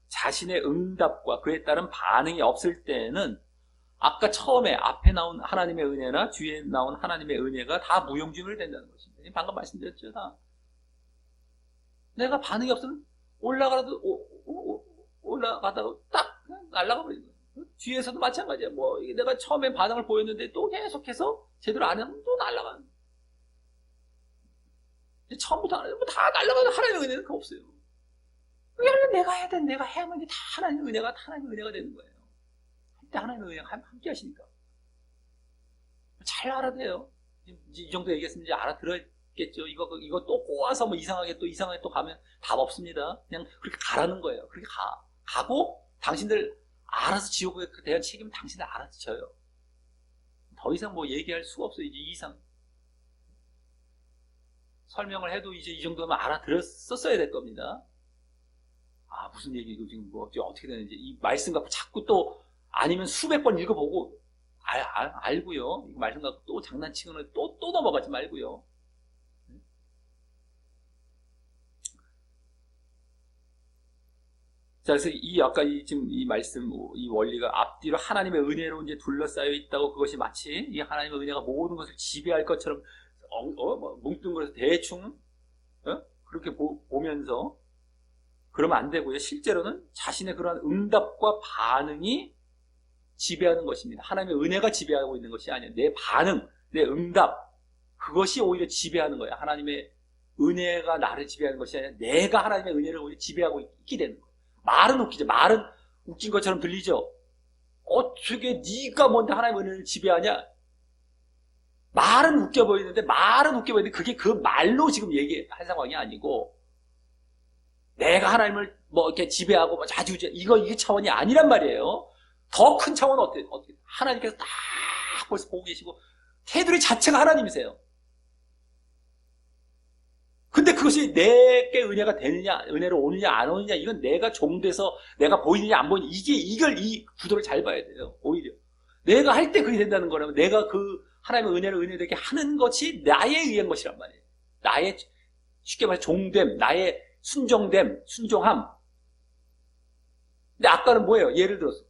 자신의 응답과 그에 따른 반응이 없을 때는 아까 처음에 앞에 나온 하나님의 은혜나 뒤에 나온 하나님의 은혜가 다 무용지물이 된다는 것입니다. 방금 말씀드렸죠. 다. 내가 반응이 없으면 올라가다가 딱 날아가 버리는 거예요. 뒤에서도 마찬가지야. 내가 처음에 반응을 보였는데 또 계속해서 제대로 안 하면 또 날아가는 거예요. 처음부터 안 하면 다 날아가는 하나님의 은혜는 없어요. 그냥 내가 해야 돼. 내가 해야만 다 하나님의 은혜가 되는 거예요. 하나님의 은혜가 함께 하시니까. 잘 알아야 돼요. 이 정도 얘기했으면 이제 알아들었겠죠. 이거 또 꼬아서 이상하게 또 가면 답 없습니다. 그냥 그렇게 가라는 거예요. 그렇게 가고 당신들 알아서 지옥에 대한 책임은 당신들 알아서 져요. 더 이상 얘기할 수가 없어요. 이제 이상. 설명을 해도 이제 이 정도면 알아들었었어야 될 겁니다. 무슨 얘기고 지금 어떻게 되는지 이 말씀 갖고 자꾸 또 아니면 수백 번 읽어보고 알고요. 이 말씀 갖고 또 장난치고는 또 넘어가지 말고요. 자, 그래서 아까 지금 이 말씀, 이 원리가 앞뒤로 하나님의 은혜로 이제 둘러싸여 있다고 그것이 마치 이 하나님의 은혜가 모든 것을 지배할 것처럼 뭉뚱그려서 대충 그렇게 보면서 그러면 안 되고요. 실제로는 자신의 그러한 응답과 반응이 지배하는 것입니다. 하나님의 은혜가 지배하고 있는 것이 아니에요. 내 반응, 내 응답 그것이 오히려 지배하는 거예요. 하나님의 은혜가 나를 지배하는 것이 아니라 내가 하나님의 은혜를 오히려 지배하고 있게 되는 거예요. 말은 웃기죠. 말은 웃긴 것처럼 들리죠. 어떻게 네가 뭔데 하나님의 은혜를 지배하냐? 말은 웃겨 보이는데 그게 그 말로 지금 얘기할 상황이 아니고 내가 하나님을 이렇게 지배하고 자주지 이게 차원이 아니란 말이에요. 더 큰 차원은 어떻게 하나님께서 딱 벌써 보고 계시고 테두리 자체가 하나님이세요. 근데 그것이 내게 은혜가 되느냐, 은혜로 오느냐 안 오느냐 이건 내가 종돼서 내가 보이느냐 안 보이느냐 이걸 이 구도를 잘 봐야 돼요. 오히려 내가 할 때 그게 된다는 거라면 내가 그 하나님의 은혜를 은혜되게 하는 것이 나에 의한 것이란 말이에요. 나의 쉽게 말해 종됨, 나의 순종됨, 순종함. 근데 아까는 뭐예요? 예를 들어서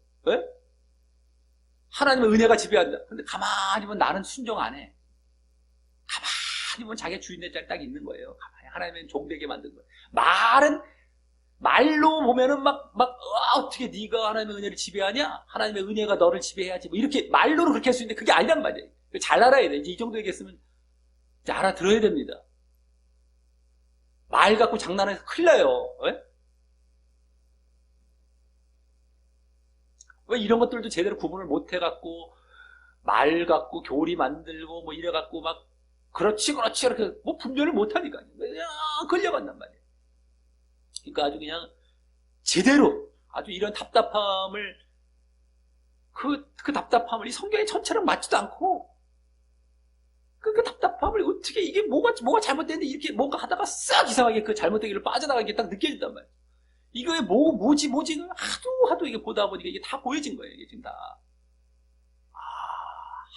하나님의 은혜가 지배한다. 근데 가만히 보면 나는 순종 안 해. 가만히 보면 자기가 주인의 자리 딱 있는 거예요. 가만히 하나님의 종되게 만든 거예요. 말로 보면은 어떻게 네가 하나님의 은혜를 지배하냐? 하나님의 은혜가 너를 지배해야지. 뭐 이렇게 말로는 그렇게 할 수 있는데 그게 아니란 말이에요. 잘 알아야 돼. 이제 이 정도 얘기했으면 이제 알아들어야 됩니다. 말 갖고 장난해서 큰일 나요. 왜 이런 것들도 제대로 구분을 못 해갖고 말 갖고 교리 만들고 뭐 이래갖고 막 그렇지 이렇게 뭐 분별을 못 하니까요. 그냥 걸려간단 말이에요. 그러니까 아주 그냥 제대로 아주 이런 답답함을 그 답답함을 이 성경의 전체랑 맞지도 않고 그 답답함을 어떻게 이게 뭐가 잘못됐는데 이렇게 뭔가 하다가 싹 이상하게 그 잘못된 길을 빠져나가는 게 딱 느껴진단 말이에요. 이거에 뭐지 하도 이게 보다 보니까 이게 다 보여진 거예요. 이게 지금 다.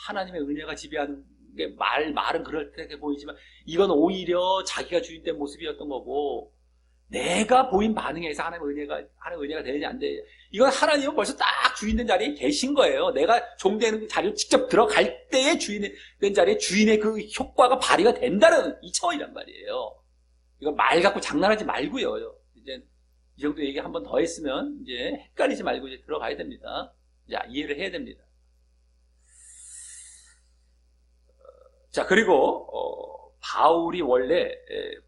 하나님의 은혜가 지배하는 게 말은 그럴듯하게 보이지만 이건 오히려 자기가 주인된 모습이었던 거고 내가 보인 반응에 의해서 하나님의 은혜가 되느냐 안 되느냐. 이건 하나님은 벌써 딱 주인된 자리에 계신 거예요. 내가 종되는 자리로 직접 들어갈 때에 주인된 자리에 주인의 그 효과가 발휘가 된다는 이 차원이란 말이에요. 이건 말 갖고 장난하지 말고요. 이제 이 정도 얘기 한 번 더 했으면 이제 헷갈리지 말고 이제 들어가야 됩니다. 자, 이해를 해야 됩니다. 자, 그리고 바울이 원래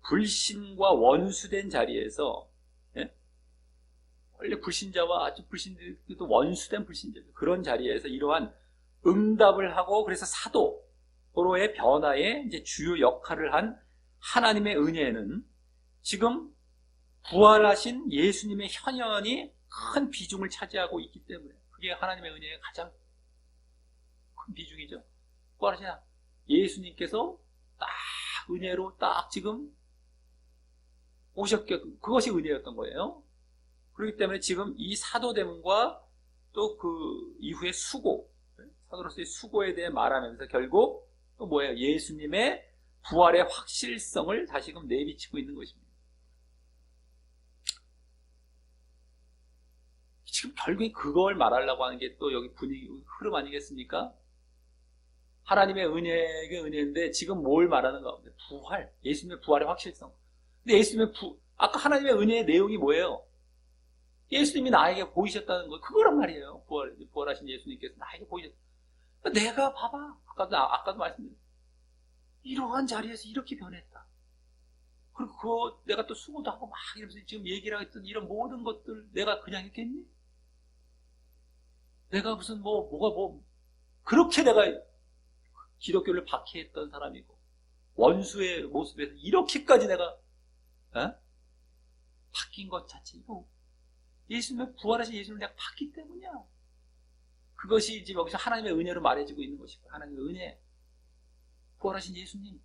불신과 원수된 자리에서 원래 불신자와 아주 불신들도 원수된 불신자죠. 그런 자리에서 이러한 응답을 하고 그래서 사도로의 변화에 이제 주요 역할을 한 하나님의 은혜는 지금 부활하신 예수님의 현현이 큰 비중을 차지하고 있기 때문에 그게 하나님의 은혜의 가장 큰 비중이죠. 부활하신 예수님께서 딱 은혜로 딱 지금 오셨게 그것이 은혜였던 거예요. 그렇기 때문에 지금 이 사도됨과 또 그 이후의 수고, 사도로서의 수고에 대해 말하면서 결국 또 뭐예요? 예수님의 부활의 확실성을 다시금 내비치고 있는 것입니다. 지금 결국에 그걸 말하려고 하는 게 또 여기 분위기, 흐름 아니겠습니까? 하나님의 은혜인데 지금 뭘 말하는가? 부활, 예수님의 부활의 확실성. 근데 아까 하나님의 은혜의 내용이 뭐예요? 예수님이 나에게 보이셨다는 거, 그거란 말이에요. 부활하신 예수님께서 나에게 보이셨다. 내가 봐봐. 아까도 말씀드렸죠. 이러한 자리에서 이렇게 변했다. 그리고 내가 또 수고도 하고 막 이러면서 지금 얘기를 하겠던 이런 모든 것들 내가 그냥 했겠니? 내가 무슨 그렇게 내가 기독교를 박해했던 사람이고 원수의 모습에서 이렇게까지 내가 바뀐 것 자체 이거 예수님의 부활하신 예수님을 내가 봤기 때문이야. 그것이 이제 여기서 하나님의 은혜로 말해지고 있는 것이고 하나님의 은혜 부활하신 예수님.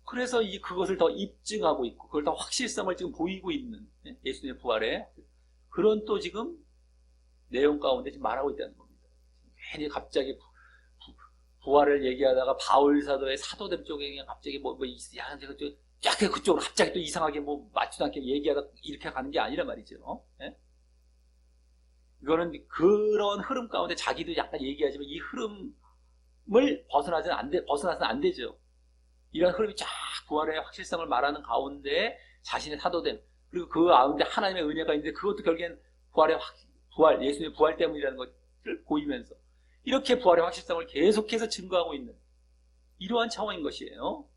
그래서 그것을 더 입증하고 있고 그걸 더 확실성을 지금 보이고 있는 예수님의 부활에 그런 또 지금 내용 가운데 지금 말하고 있다는 겁니다. 괜히 갑자기 부활을 얘기하다가 바울 사도의 사도됨 쪽에 그냥 갑자기 약간 그쪽으로 갑자기 또 이상하게 맞지도 않게 얘기하다 이렇게 가는 게 아니란 말이죠. 이거는 그런 흐름 가운데 자기도 약간 얘기하지만 이 흐름을 벗어나서는 안 되죠. 이런 흐름이 쫙 부활의 확실성을 말하는 가운데 자신의 사도됨 그리고 그 가운데 하나님의 은혜가 있는데 그것도 결국엔 예수님의 부활 때문이라는 것을 보이면서 이렇게 부활의 확실성을 계속해서 증거하고 있는 이러한 차원인 것이에요.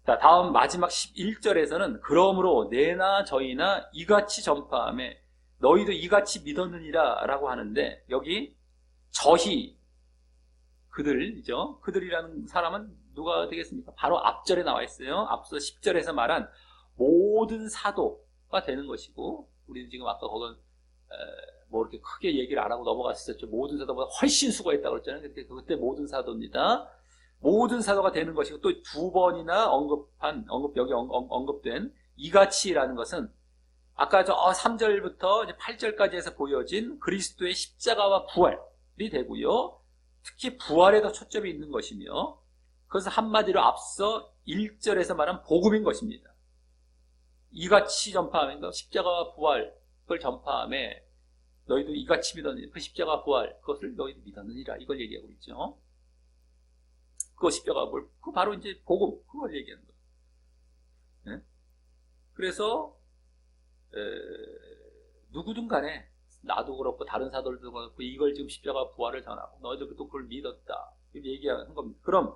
자, 다음 마지막 11절에서는 그러므로 내나 저희나 이같이 전파하며 너희도 이같이 믿었느니라 라고 하는데 여기 저희 그들이죠. 그들이라는 사람은 누가 되겠습니까? 바로 앞절에 나와 있어요. 앞서 10절에서 말한 모든 사도가 되는 것이고 우리는 지금 아까 거기 이렇게 크게 얘기를 안 하고 넘어갔었죠. 모든 사도보다 훨씬 수고했다고 그랬잖아요. 그때 모든 사도입니다. 모든 사도가 되는 것이고 또 두 번이나 여기 언급된 이같이라는 것은 아까 3절부터 이제 8절까지 해서 보여진 그리스도의 십자가와 부활이 되고요. 특히 부활에 더 초점이 있는 것이며 그것은 한마디로 앞서 1절에서 말한 복음인 것입니다. 이같이 전파하면 십자가와 부활 그걸 전파함에 너희도 이같이 믿었느니라. 그 십자가 부활 그것을 너희도 믿었느니라. 이걸 얘기하고 있죠. 그 십자가 그 바로 이제 복음, 그걸 얘기하는 거예요. 네? 그래서 누구든 간에 나도 그렇고 다른 사도들도 그렇고 이걸 지금 십자가 부활을 전하고 너희들도 그걸 믿었다 얘기하는 겁니다. 그럼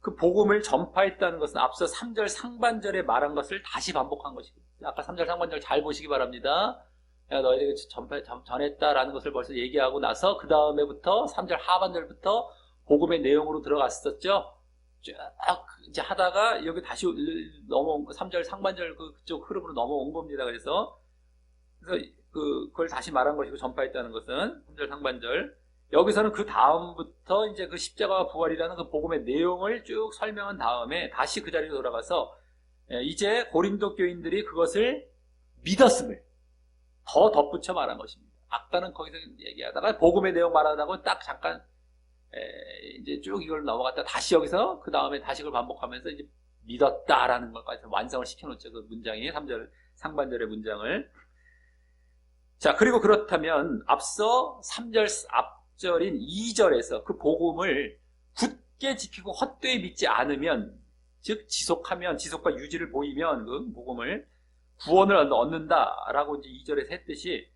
그 복음을 전파했다는 것은 앞서 3절 상반절에 말한 것을 다시 반복한 것이고, 아까 3절 상반절 잘 보시기 바랍니다. 내가 너희에게 전했다라는 것을 벌써 얘기하고 나서 그 다음에부터 3절 하반절부터 복음의 내용으로 들어갔었죠. 쫙 이제 하다가 여기 다시 넘어온 3절 상반절 그쪽 흐름으로 넘어온 겁니다. 그래서 그걸 다시 말한 것이고, 전파했다는 것은 3절 상반절. 여기서는 그 다음부터 이제 그 십자가와 부활이라는 그 복음의 내용을 쭉 설명한 다음에 다시 그 자리로 돌아가서 이제 고린도 교인들이 그것을 믿었음을 더 덧붙여 말한 것입니다. 아까는 거기서 얘기하다가 복음의 내용 말하다고 딱 잠깐 이제 쭉 이걸 넘어갔다 다시 여기서 그 다음에 다시 그걸 반복하면서 이제 믿었다라는 것까지 완성을 시켜놓죠. 그 문장이 3절 상반절의 문장을. 자, 그리고 그렇다면 앞서 3절 앞절인 2절에서 그 복음을 굳게 지키고 헛되이 믿지 않으면, 즉 지속하면, 지속과 유지를 보이면 그 복음을 구원을 얻는다라고 이제 2절에서 했듯이,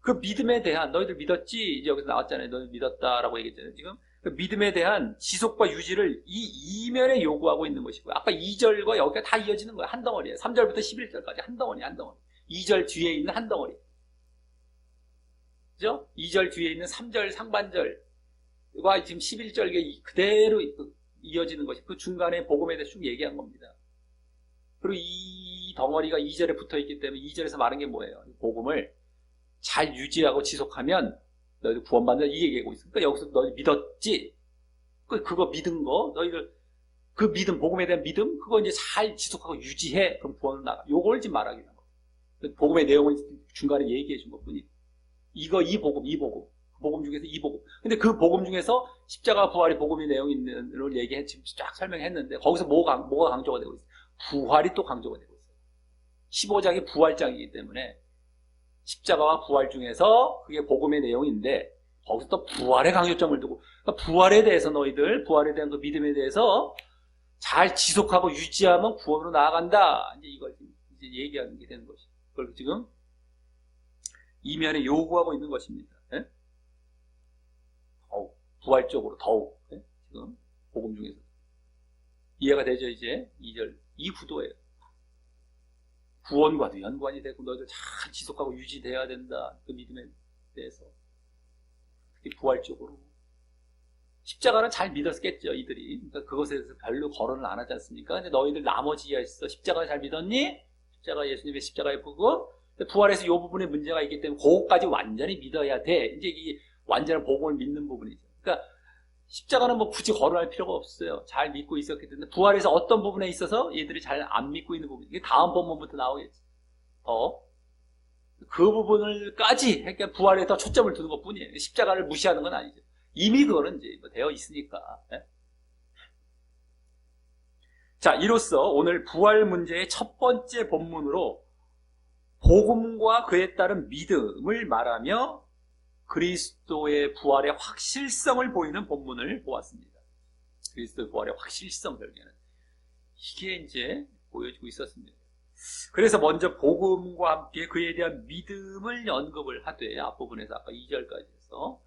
그 믿음에 대한, 너희들 믿었지? 이제 여기서 나왔잖아요. 너희들 믿었다라고 얘기했잖아요. 지금 그 믿음에 대한 지속과 유지를 이 이면에 요구하고 있는 것이고요. 아까 2절과 여기가 다 이어지는 거예요. 한 덩어리예요. 3절부터 11절까지 한 덩어리, 한 덩어리. 2절 뒤에 있는 한 덩어리. 그죠? 2절 뒤에 있는 3절 상반절과 지금 11절에 그대로 이어지는 것이 그 중간에 복음에 대해서 쭉 얘기한 겁니다. 그리고 이 덩어리가 2절에 붙어 있기 때문에 2절에서 말한 게 뭐예요? 복음을 잘 유지하고 지속하면 너희들 구원받는다, 이 얘기하고 있으니까, 그러니까 여기서 너희 믿었지? 그거 믿은 거, 너희들 그 믿음, 복음에 대한 믿음, 그거 이제 잘 지속하고 유지해. 그럼 구원을 나가. 요걸 지금 말하기 위한 거예요. 복음의 내용을 중간에 얘기해 준 것 뿐이에요. 이 복음 중에서 이 복음. 근데 그 복음 중에서 십자가 부활의 복음의 내용이 있는 걸 지금 쫙 설명했는데, 거기서 뭐가 강조가 되고 있어요? 부활이 또 강조가 되고 있어요. 15장이 부활장이기 때문에 십자가와 부활 중에서 그게 복음의 내용인데, 거기서 또 부활의 강조점을 두고, 그러니까 부활에 대해서 너희들, 부활에 대한 그 믿음에 대해서 잘 지속하고 유지하면 구원으로 나아간다. 이제 이걸 이제 얘기하는 게 되는 것이죠. 그걸 지금 이면에 요구하고 있는 것입니다. 예? 더욱 부활적으로 더욱 지금 복음 중에서 이해가 되죠? 이제 2절 이 구도예요. 구원과도 연관이 되고 너희들 잘 지속하고 유지돼야 된다. 그 믿음에 대해서 특히 부활적으로 십자가는 잘 믿었겠죠, 이들이. 그러니까 그것에 대해서 별로 거론을 안 하지 않습니까? 근데 너희들 나머지 이해했어. 십자가 잘 믿었니? 십자가, 예수님의 십자가의 보고 부활에서 이 부분에 문제가 있기 때문에 그것까지 완전히 믿어야 돼. 이제 이 완전한 복음을 믿는 부분이죠. 그러니까 십자가는 뭐 굳이 거론할 필요가 없어요. 잘 믿고 있었기 때문에. 부활에서 어떤 부분에 있어서 얘들이 잘 안 믿고 있는 부분, 이게 다음 본문부터 나오겠지. 그 부분을까지, 그러니까 부활에 더 초점을 두는 것 뿐이에요. 십자가를 무시하는 건 아니죠. 이미 그거는 이제 뭐 되어 있으니까. 네? 자, 이로써 오늘 부활 문제의 첫 번째 본문으로 복음과 그에 따른 믿음을 말하며 그리스도의 부활의 확실성을 보이는 본문을 보았습니다. 그리스도의 부활의 확실성 결국에는 이게 이제 보여지고 있었습니다. 그래서 먼저 복음과 함께 그에 대한 믿음을 언급을 하되, 앞부분에서 아까 2절까지 해서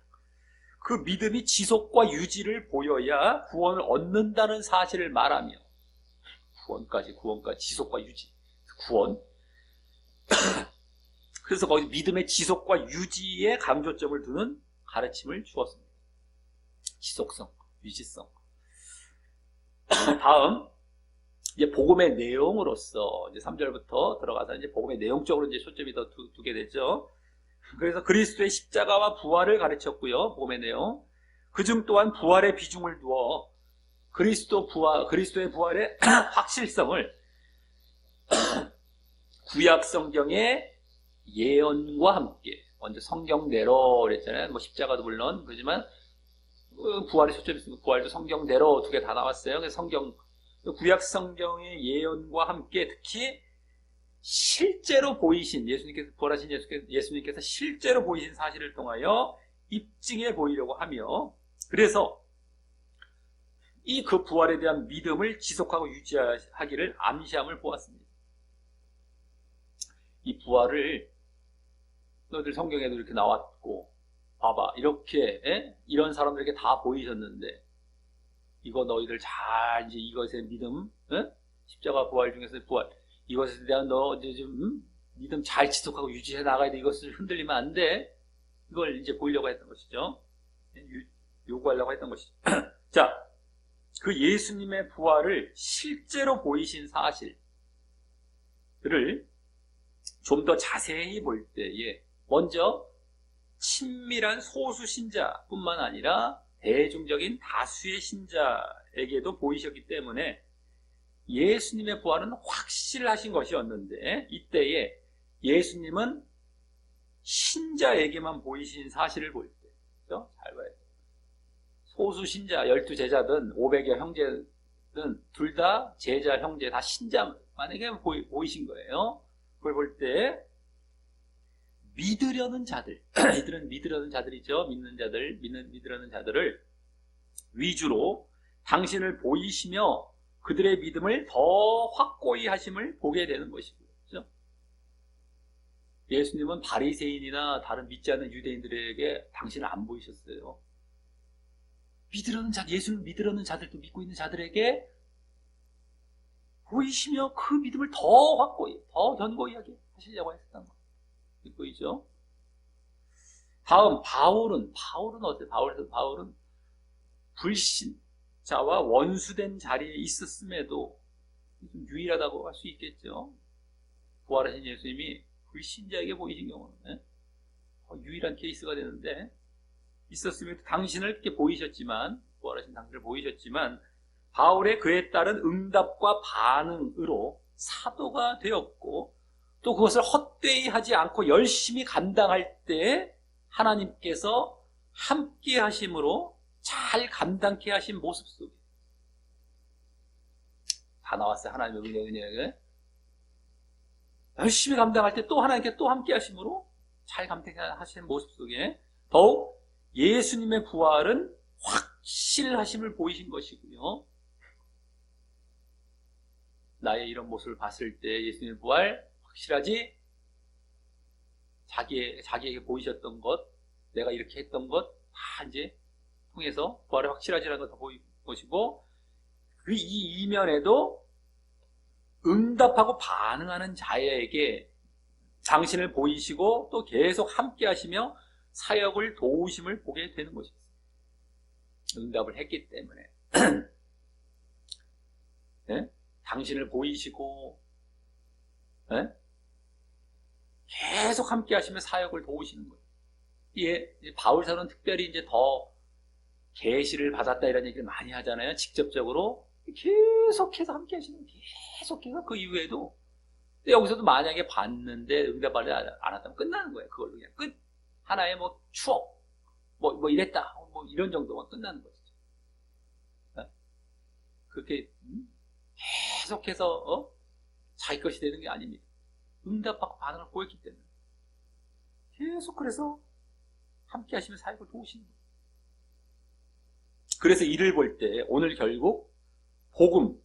그 믿음이 지속과 유지를 보여야 구원을 얻는다는 사실을 말하며, 구원까지 지속과 유지, 구원. 그래서 거기 믿음의 지속과 유지에 강조점을 두는 가르침을 주었습니다. 지속성, 유지성. 다음 이제 복음의 내용으로서 이제 3절부터 들어가서 이제 복음의 내용적으로 이제 초점이 더 두게 되죠. 그래서 그리스도의 십자가와 부활을 가르쳤고요. 복음의 내용. 그중 또한 부활의 비중을 두어 그리스도의 부활의 확실성을 구약 성경의 예언과 함께, 먼저 성경대로 그랬잖아요. 뭐 십자가도 물론 그렇지만 부활에 초점이 있으니까 부활도 성경대로 두 개 다 나왔어요. 그래서 구약 성경의 예언과 함께 특히 실제로 보이신 부활하신 예수님께서 실제로 보이신 사실을 통하여 입증해 보이려고 하며, 그래서 이 그 부활에 대한 믿음을 지속하고 유지하기를 암시함을 보았습니다. 이 부활을 너희들 성경에도 이렇게 나왔고, 봐봐, 이렇게 이런 사람들에게 다 보이셨는데, 이거 너희들 잘 이제 이것의 믿음, 십자가 부활 중에서 부활, 이것에 대한 너 이제 좀 믿음 잘 지속하고 유지해 나가야 돼. 이것을 흔들리면 안 돼. 이걸 이제 보이려고 했던 것이죠. 요구하려고 했던 것이죠. 자, 그 예수님의 부활을 실제로 보이신 사실을 좀 더 자세히 볼 때에 먼저 친밀한 소수 신자뿐만 아니라 대중적인 다수의 신자에게도 보이셨기 때문에 예수님의 부활은 확실하신 것이었는데, 이때에 예수님은 신자에게만 보이신 사실을 볼 때, 그렇죠? 잘 봐야 돼요. 소수 신자, 12제자든 500여 형제든 둘 다 제자, 형제 다 신자만에게 보이신 거예요. 그걸 볼 때 믿으려는 자들, 이들은 믿으려는 자들이죠. 믿으려는 자들을 위주로 당신을 보이시며 그들의 믿음을 더 확고히 하심을 보게 되는 것이고요. 그렇죠? 예수님은 바리새인이나 다른 믿지 않는 유대인들에게 당신을 안 보이셨어요. 예수를 믿으려는 자들도 믿고 있는 자들에게 보이시며 그 믿음을 더 확고히, 더 견고히 하게 하시려고 했었던 거. 보이죠? 다음, 바울은 어때요? 바울은 불신자와 원수된 자리에 있었음에도 좀 유일하다고 할 수 있겠죠. 부활하신 예수님이 불신자에게 보이신 경우는 유일한 케이스가 되는데, 있었음에도 당신을 이렇게 보이셨지만, 부활하신 당신을 보이셨지만, 바울의 그에 따른 응답과 반응으로 사도가 되었고, 또 그것을 헛되이 하지 않고 열심히 감당할 때 하나님께서 함께 하심으로 잘 감당케 하신 모습 속에 다 나왔어요. 하나님의 은혜에 열심히 감당할 때 또 하나님께 또 함께 하심으로 잘 감당케 하시는 모습 속에 더욱 예수님의 부활은 확실하심을 보이신 것이고요. 나의 이런 모습을 봤을 때 예수님의 부활 확실하지? 자기에게 보이셨던 것, 내가 이렇게 했던 것 다 이제 통해서 부활이 확실하지라는 걸 더 보이는 것이고, 그 이 이면에도 응답하고 반응하는 자에게 당신을 보이시고 또 계속 함께 하시며 사역을 도우심을 보게 되는 것입니다. 응답을 했기 때문에 네? 당신을 보이시고 계속 함께 하시며 사역을 도우시는 거예요. 바울서는 특별히 이제 더 계시를 받았다 이런 얘기를 많이 하잖아요. 직접적으로 계속해서 함께 하시는, 계속해서 그 이후에도. 여기서도 만약에 봤는데 응답을 안 했다면 끝나는 거예요. 그걸로 그냥 끝. 하나의 뭐 추억, 뭐 이랬다, 뭐 이런 정도만 끝나는 거죠. 그렇게 계속해서 자기 것이 되는 게 아닙니다. 응답받고 반응을 보였기 때문에 계속 그래서 함께 하시면 사역을 도우시는 거예요. 그래서 이를 볼 때 오늘 결국 복음,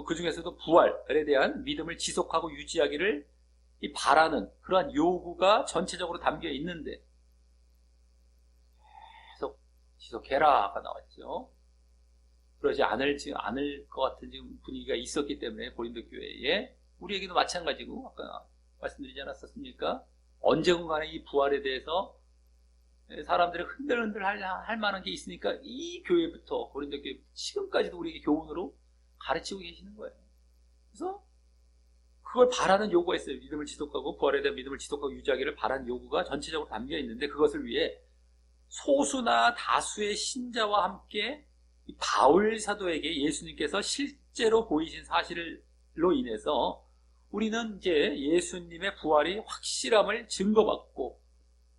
그 중에서도 부활에 대한 믿음을 지속하고 유지하기를 바라는 그러한 요구가 전체적으로 담겨 있는데, 계속 지속해라가 나왔죠. 그러지 않을 것 같은 지금 분위기가 있었기 때문에 고린도 교회에, 우리에게도 마찬가지고 아까 말씀드리지 않았었습니까? 언제군가는 이 부활에 대해서 사람들이 흔들흔들 할 만한 게 있으니까 이 교회부터, 고린도 교회 지금까지도 우리에게 교훈으로 가르치고 계시는 거예요. 그래서 그걸 바라는 요구가 있어요. 믿음을 지속하고 부활에 대한 믿음을 지속하고 유지하기를 바라는 요구가 전체적으로 담겨 있는데, 그것을 위해 소수나 다수의 신자와 함께 바울 사도에게 예수님께서 실제로 보이신 사실로 인해서 우리는 이제 예수님의 부활이 확실함을 증거받고,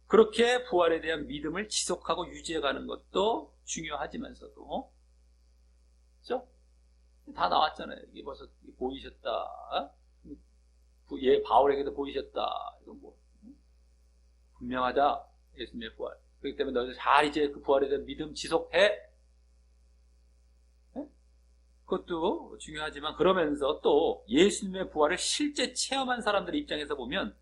그렇게 부활에 대한 믿음을 지속하고 유지해가는 것도 중요하지만서도, 그렇죠? 다 나왔잖아요. 이게 벌써 보이셨다. 바울에게도 보이셨다. 이건 뭐 분명하다. 예수님의 부활. 그렇기 때문에 너희들 잘 이제 그 부활에 대한 믿음 지속해. 네? 그것도 중요하지만 그러면서 또 예수님의 부활을 실제 체험한 사람들의 입장에서 보면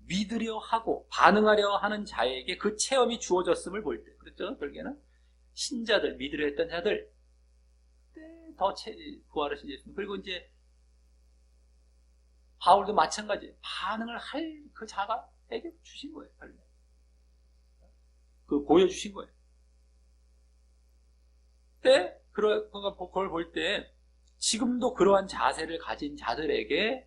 믿으려 하고 반응하려 하는 자에게 그 체험이 주어졌음을 볼 때, 그렇죠? 결국에는 신자들, 믿으려 했던 자들 그때 더 부활을 신뢰했습니다. 그리고 이제 바울도 마찬가지 반응을 할 그 자가 에게 주신 거예요. 그 보여주신 거예요. 그때 그걸 볼 때 지금도 그러한 자세를 가진 자들에게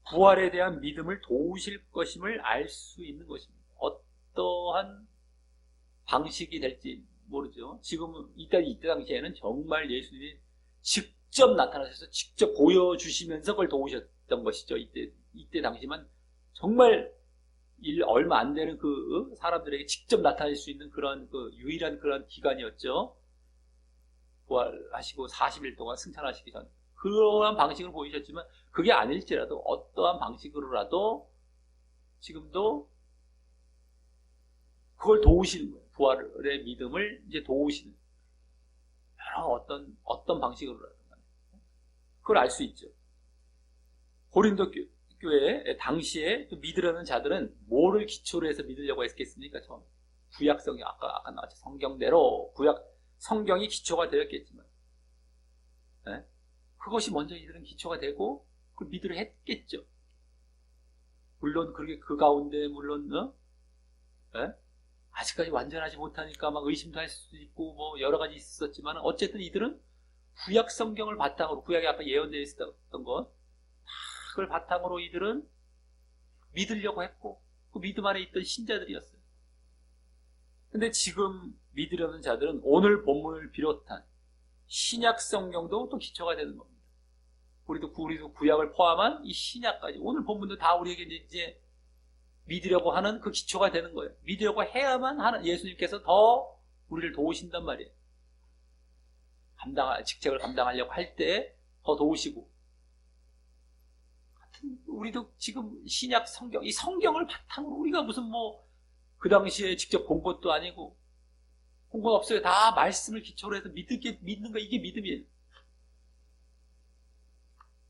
부활에 대한 믿음을 도우실 것임을 알 수 있는 것입니다. 어떠한 방식이 될지 모르죠. 지금은 이때 당시에는 정말 예수님이 직접 나타나셔서 직접 보여주시면서 그걸 도우셨던 것이죠. 이때 당시만 정말 얼마 안 되는 그 사람들에게 직접 나타날 수 있는 그런 그 유일한 그런 기간이었죠. 부활하시고 40일 동안 승천하시기 전 그러한 방식을 보이셨지만 그게 아닐지라도 어떠한 방식으로라도 지금도 그걸 도우시는 거예요. 부활의 믿음을 이제 도우시는 여러 어떤 방식으로라도 그걸 알 수 있죠. 고린도 교회 당시에 믿으려는 자들은 뭐를 기초로 해서 믿으려고 했겠습니까? 처음 구약 성경 아까 나왔죠. 성경대로 성경이 기초가 되었겠지만 네? 그것이 먼저 이들은 기초가 되고 그걸 믿으려 했겠죠. 물론 그 가운데 물론 네? 아직까지 완전하지 못하니까 막 의심도 할 수도 있고 뭐 여러 가지 있었지만 어쨌든 이들은 구약 성경을 바탕으로 구약에 아까 예언되어 있었던 것 그걸 바탕으로 이들은 믿으려고 했고 그 믿음 안에 있던 신자들이었어요. 근데 지금 믿으려는 자들은 오늘 본문을 비롯한 신약 성경도 또 기초가 되는 겁니다. 우리도 구약을 포함한 이 신약까지 오늘 본문도 다 우리에게 이제 믿으려고 하는 그 기초가 되는 거예요. 믿으려고 해야만 하는 예수님께서 더 우리를 도우신단 말이에요. 직책을 감당하려고 할 때 더 도우시고 우리도 지금 신약 성경 이 성경을 바탕으로 우리가 무슨 그 당시에 직접 본 것도 아니고 본 건 없어요. 다 말씀을 기초로 해서 믿는 거 이게 믿음이에요.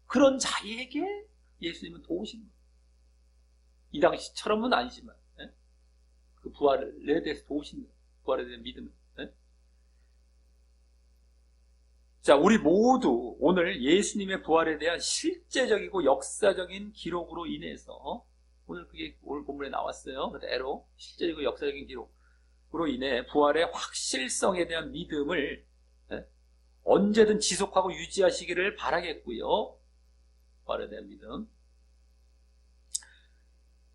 그런 자에게 예수님은 도우신 거예요. 이 당시처럼은 아니지만 그 부활에 대해서 도우신 거예요. 부활에 대한 믿음을. 자, 우리 모두 오늘 예수님의 부활에 대한 실제적이고 역사적인 기록으로 인해서 오늘 본문에 나왔어요. 그대로 실제적이고 역사적인 기록으로 인해 부활의 확실성에 대한 믿음을 언제든 지속하고 유지하시기를 바라겠고요. 부활에 대한 믿음.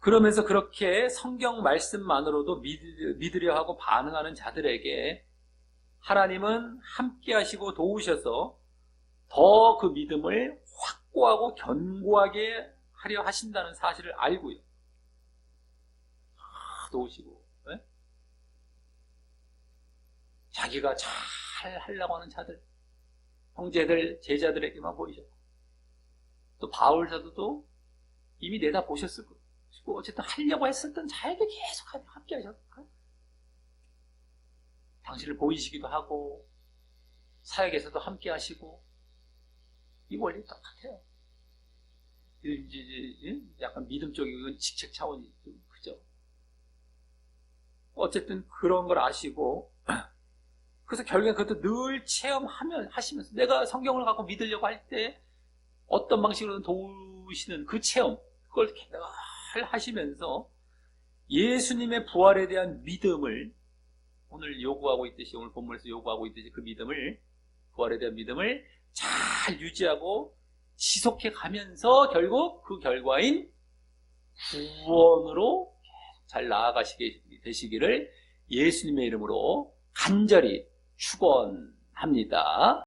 그러면서 그렇게 성경 말씀만으로도 믿으려 하고 반응하는 자들에게 하나님은 함께 하시고 도우셔서 더 그 믿음을 확고하고 견고하게 하려 하신다는 사실을 알고요. 도우시고 자기가 잘 하려고 하는 자들, 형제들, 제자들에게만 보이셨고 또 바울 사도도 이미 내다보셨을 거고 어쨌든 하려고 했었던 자에게 계속 함께 하셨고 당신을 보이시기도 하고 사역에서도 함께 하시고 이 원리 똑같아요. 이제 약간 믿음 쪽이고 직책 차원이 좀 크죠. 어쨌든 그런 걸 아시고 그래서 결국엔 그것도 늘 하시면서 내가 성경을 갖고 믿으려고 할 때 어떤 방식으로든 도우시는 그 체험 그걸 늘 하시면서 예수님의 부활에 대한 믿음을 오늘 요구하고 있듯이 오늘 본문에서 요구하고 있듯이 그 믿음을 부활에 대한 믿음을 잘 유지하고 지속해 가면서 결국 그 결과인 구원으로 잘 나아가시게 되시기를 예수님의 이름으로 간절히 축원합니다.